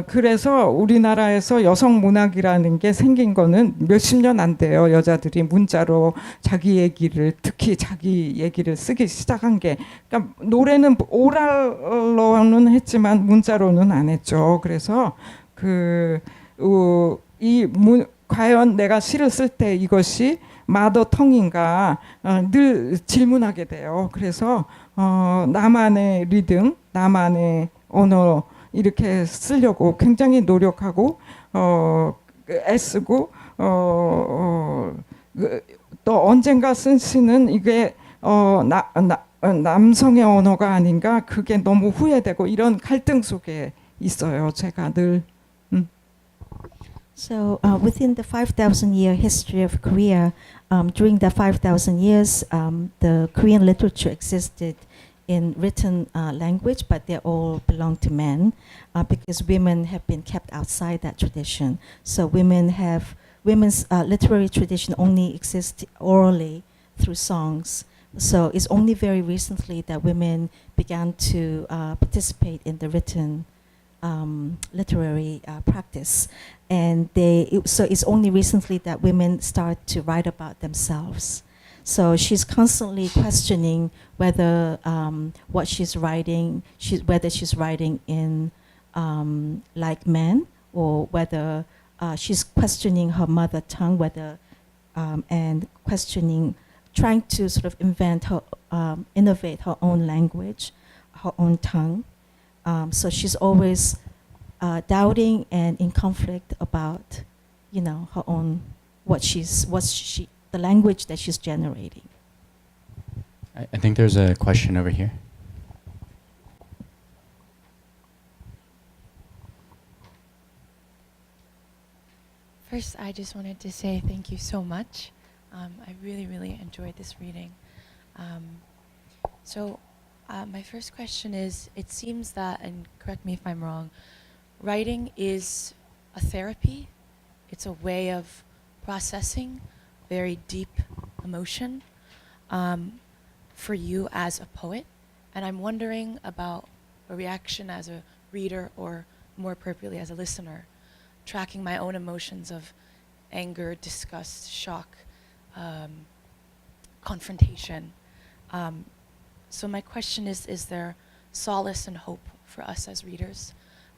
그래서 우리나라에서 여성 문학이라는 게 생긴 거는 몇십 년 안 돼요. 여자들이 문자로 자기 얘기를 특히 자기 얘기를 쓰기 시작한 게 그러니까 노래는 오랄로는 했지만 문자로는 안 했죠. 그래서 과연 내가 시를 쓸 때 이것이 마더 텅인가 늘 질문하게 돼요. 그래서 나만의 리듬, 나만의 언어 이렇게 쓰려고 굉장히 노력하고 애쓰고 또 언젠가 쓴 시는 이게 남성의 언어가 아닌가 그게 너무 후회되고 이런 갈등 속에 있어요. 제가 늘. So within the 5,000 year history of Korea, during the 5,000 years, the Korean literature existed in written language, but they all belong to men because women have been kept outside that tradition. So women's literary tradition only exists orally through songs. So it's only very recently that women began to participate in the written literary practice. And so it's only recently that women start to write about themselves. So she's constantly questioning whether what she's writing, whether she's writing in like men, or whether she's questioning her mother tongue, whether and questioning, trying to sort of innovate her own language, her own tongue. So she's always doubting and in conflict about, her own the language that she's generating. I think there's a question over here. First, I just wanted to say thank you so much. I really, really enjoyed this reading. My first question is, it seems that, and correct me if I'm wrong, writing is a therapy. It's a way of processing very deep emotion for you as a poet. And I'm wondering about a reaction as a reader, or more appropriately as a listener, tracking my own emotions of anger, disgust, shock, confrontation. So my question is there solace and hope for us as readers,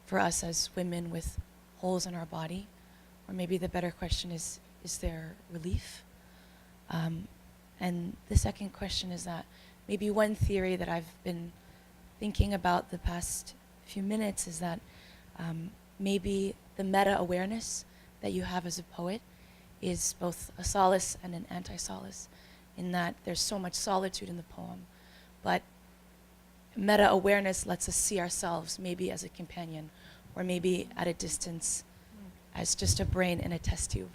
for us as women with holes in our body? Or maybe the better question is there relief? And the second question is that maybe one theory that I've been thinking about the past few minutes is that maybe the meta-awareness that you have as a poet is both a solace and an anti-solace, in that there's so much solitude in the poem, but meta-awareness lets us see ourselves maybe as a companion, or maybe at a distance as just a brain in a test tube.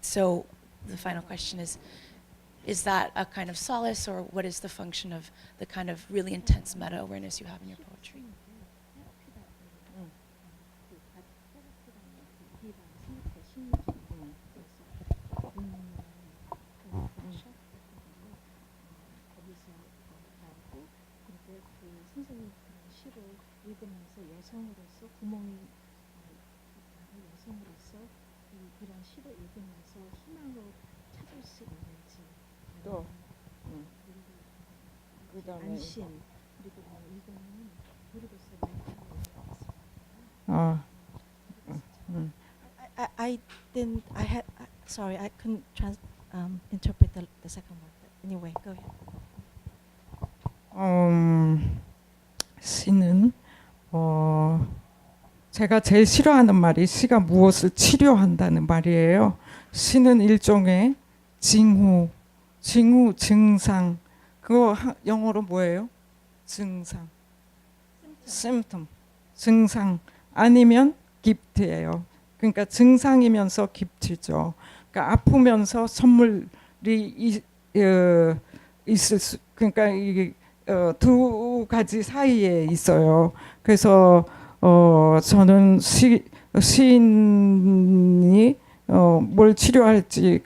So the final question is that a kind of solace, or what is the function of the kind of really intense meta-awareness you have in your poetry? 또 그다음에 I didn't. Sorry, I couldn't interpret the second one. But anyway, go ahead. 시는 제가 제일 싫어하는 말이 시가 무엇을 치료한다는 말이에요. 시는 일종의 징후, 증상. 그거 영어로 뭐예요? 증상. symptom. 증상 아니면 gift예요. 그러니까 증상이면서 gift죠. 그러니까 아프면서 선물이 있을 수, 그러니까 이게 두 가지 사이에 있어요. 그래서 저는 시인이 뭘 치료할지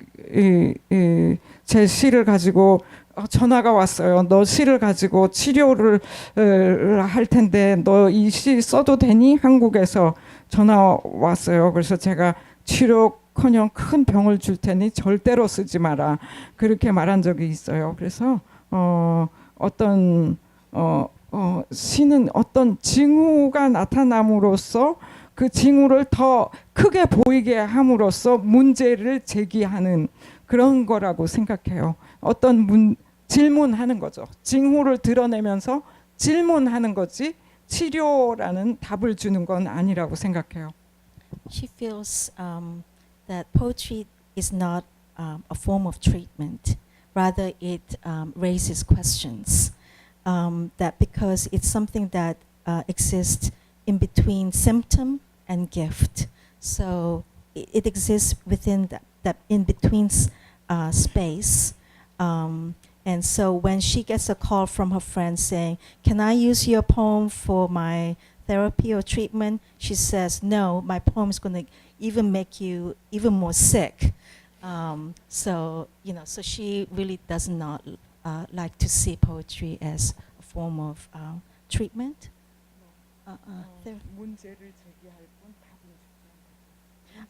제 시를 가지고 전화가 왔어요. 너 시를 가지고 치료를 할 텐데 너 이 시 써도 되니? 한국에서 전화 왔어요. 그래서 제가 치료커녕 큰 병을 줄 테니 절대로 쓰지 마라. 그렇게 말한 적이 있어요. 그래서 시는 어떤 징후가 나타남으로써 그 징후를 더 크게 보이게 함으로써 문제를 제기하는 그런 거라고 생각해요. 질문하는 거죠. 징후를 드러내면서 질문하는 거지 치료라는 답을 주는 건 아니라고 생각해요. She feels that poetry is not a form of treatment. Rather, it raises questions. That because it's something that exists in between symptom and gift. So it exists within that in between space. And so when she gets a call from her friend saying, "Can I use your poem for my therapy or treatment?" She says, "No, my poem is going to even make you even more sick." So she really does not like to see poetry as a form of treatment. 문제를 제기할 건 답은 주지 않아요.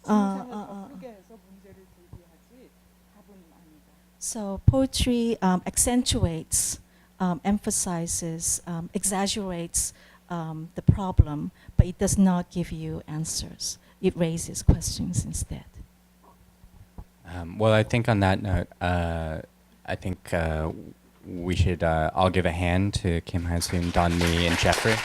증상을 더 크게 해서 문제를 제기하지 답은 아니다. So poetry accentuates, emphasizes, exaggerates the problem, but it does not give you answers. It raises questions instead. Well, I think on that note, I think we should all give a hand to Kim Hyesoon, Don Mee, and Jeffrey.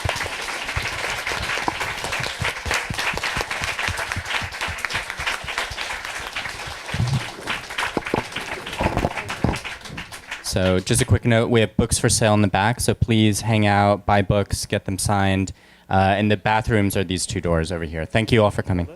So just a quick note, we have books for sale in the back, so please hang out, buy books, get them signed. And the bathrooms are these two doors over here. Thank you all for coming.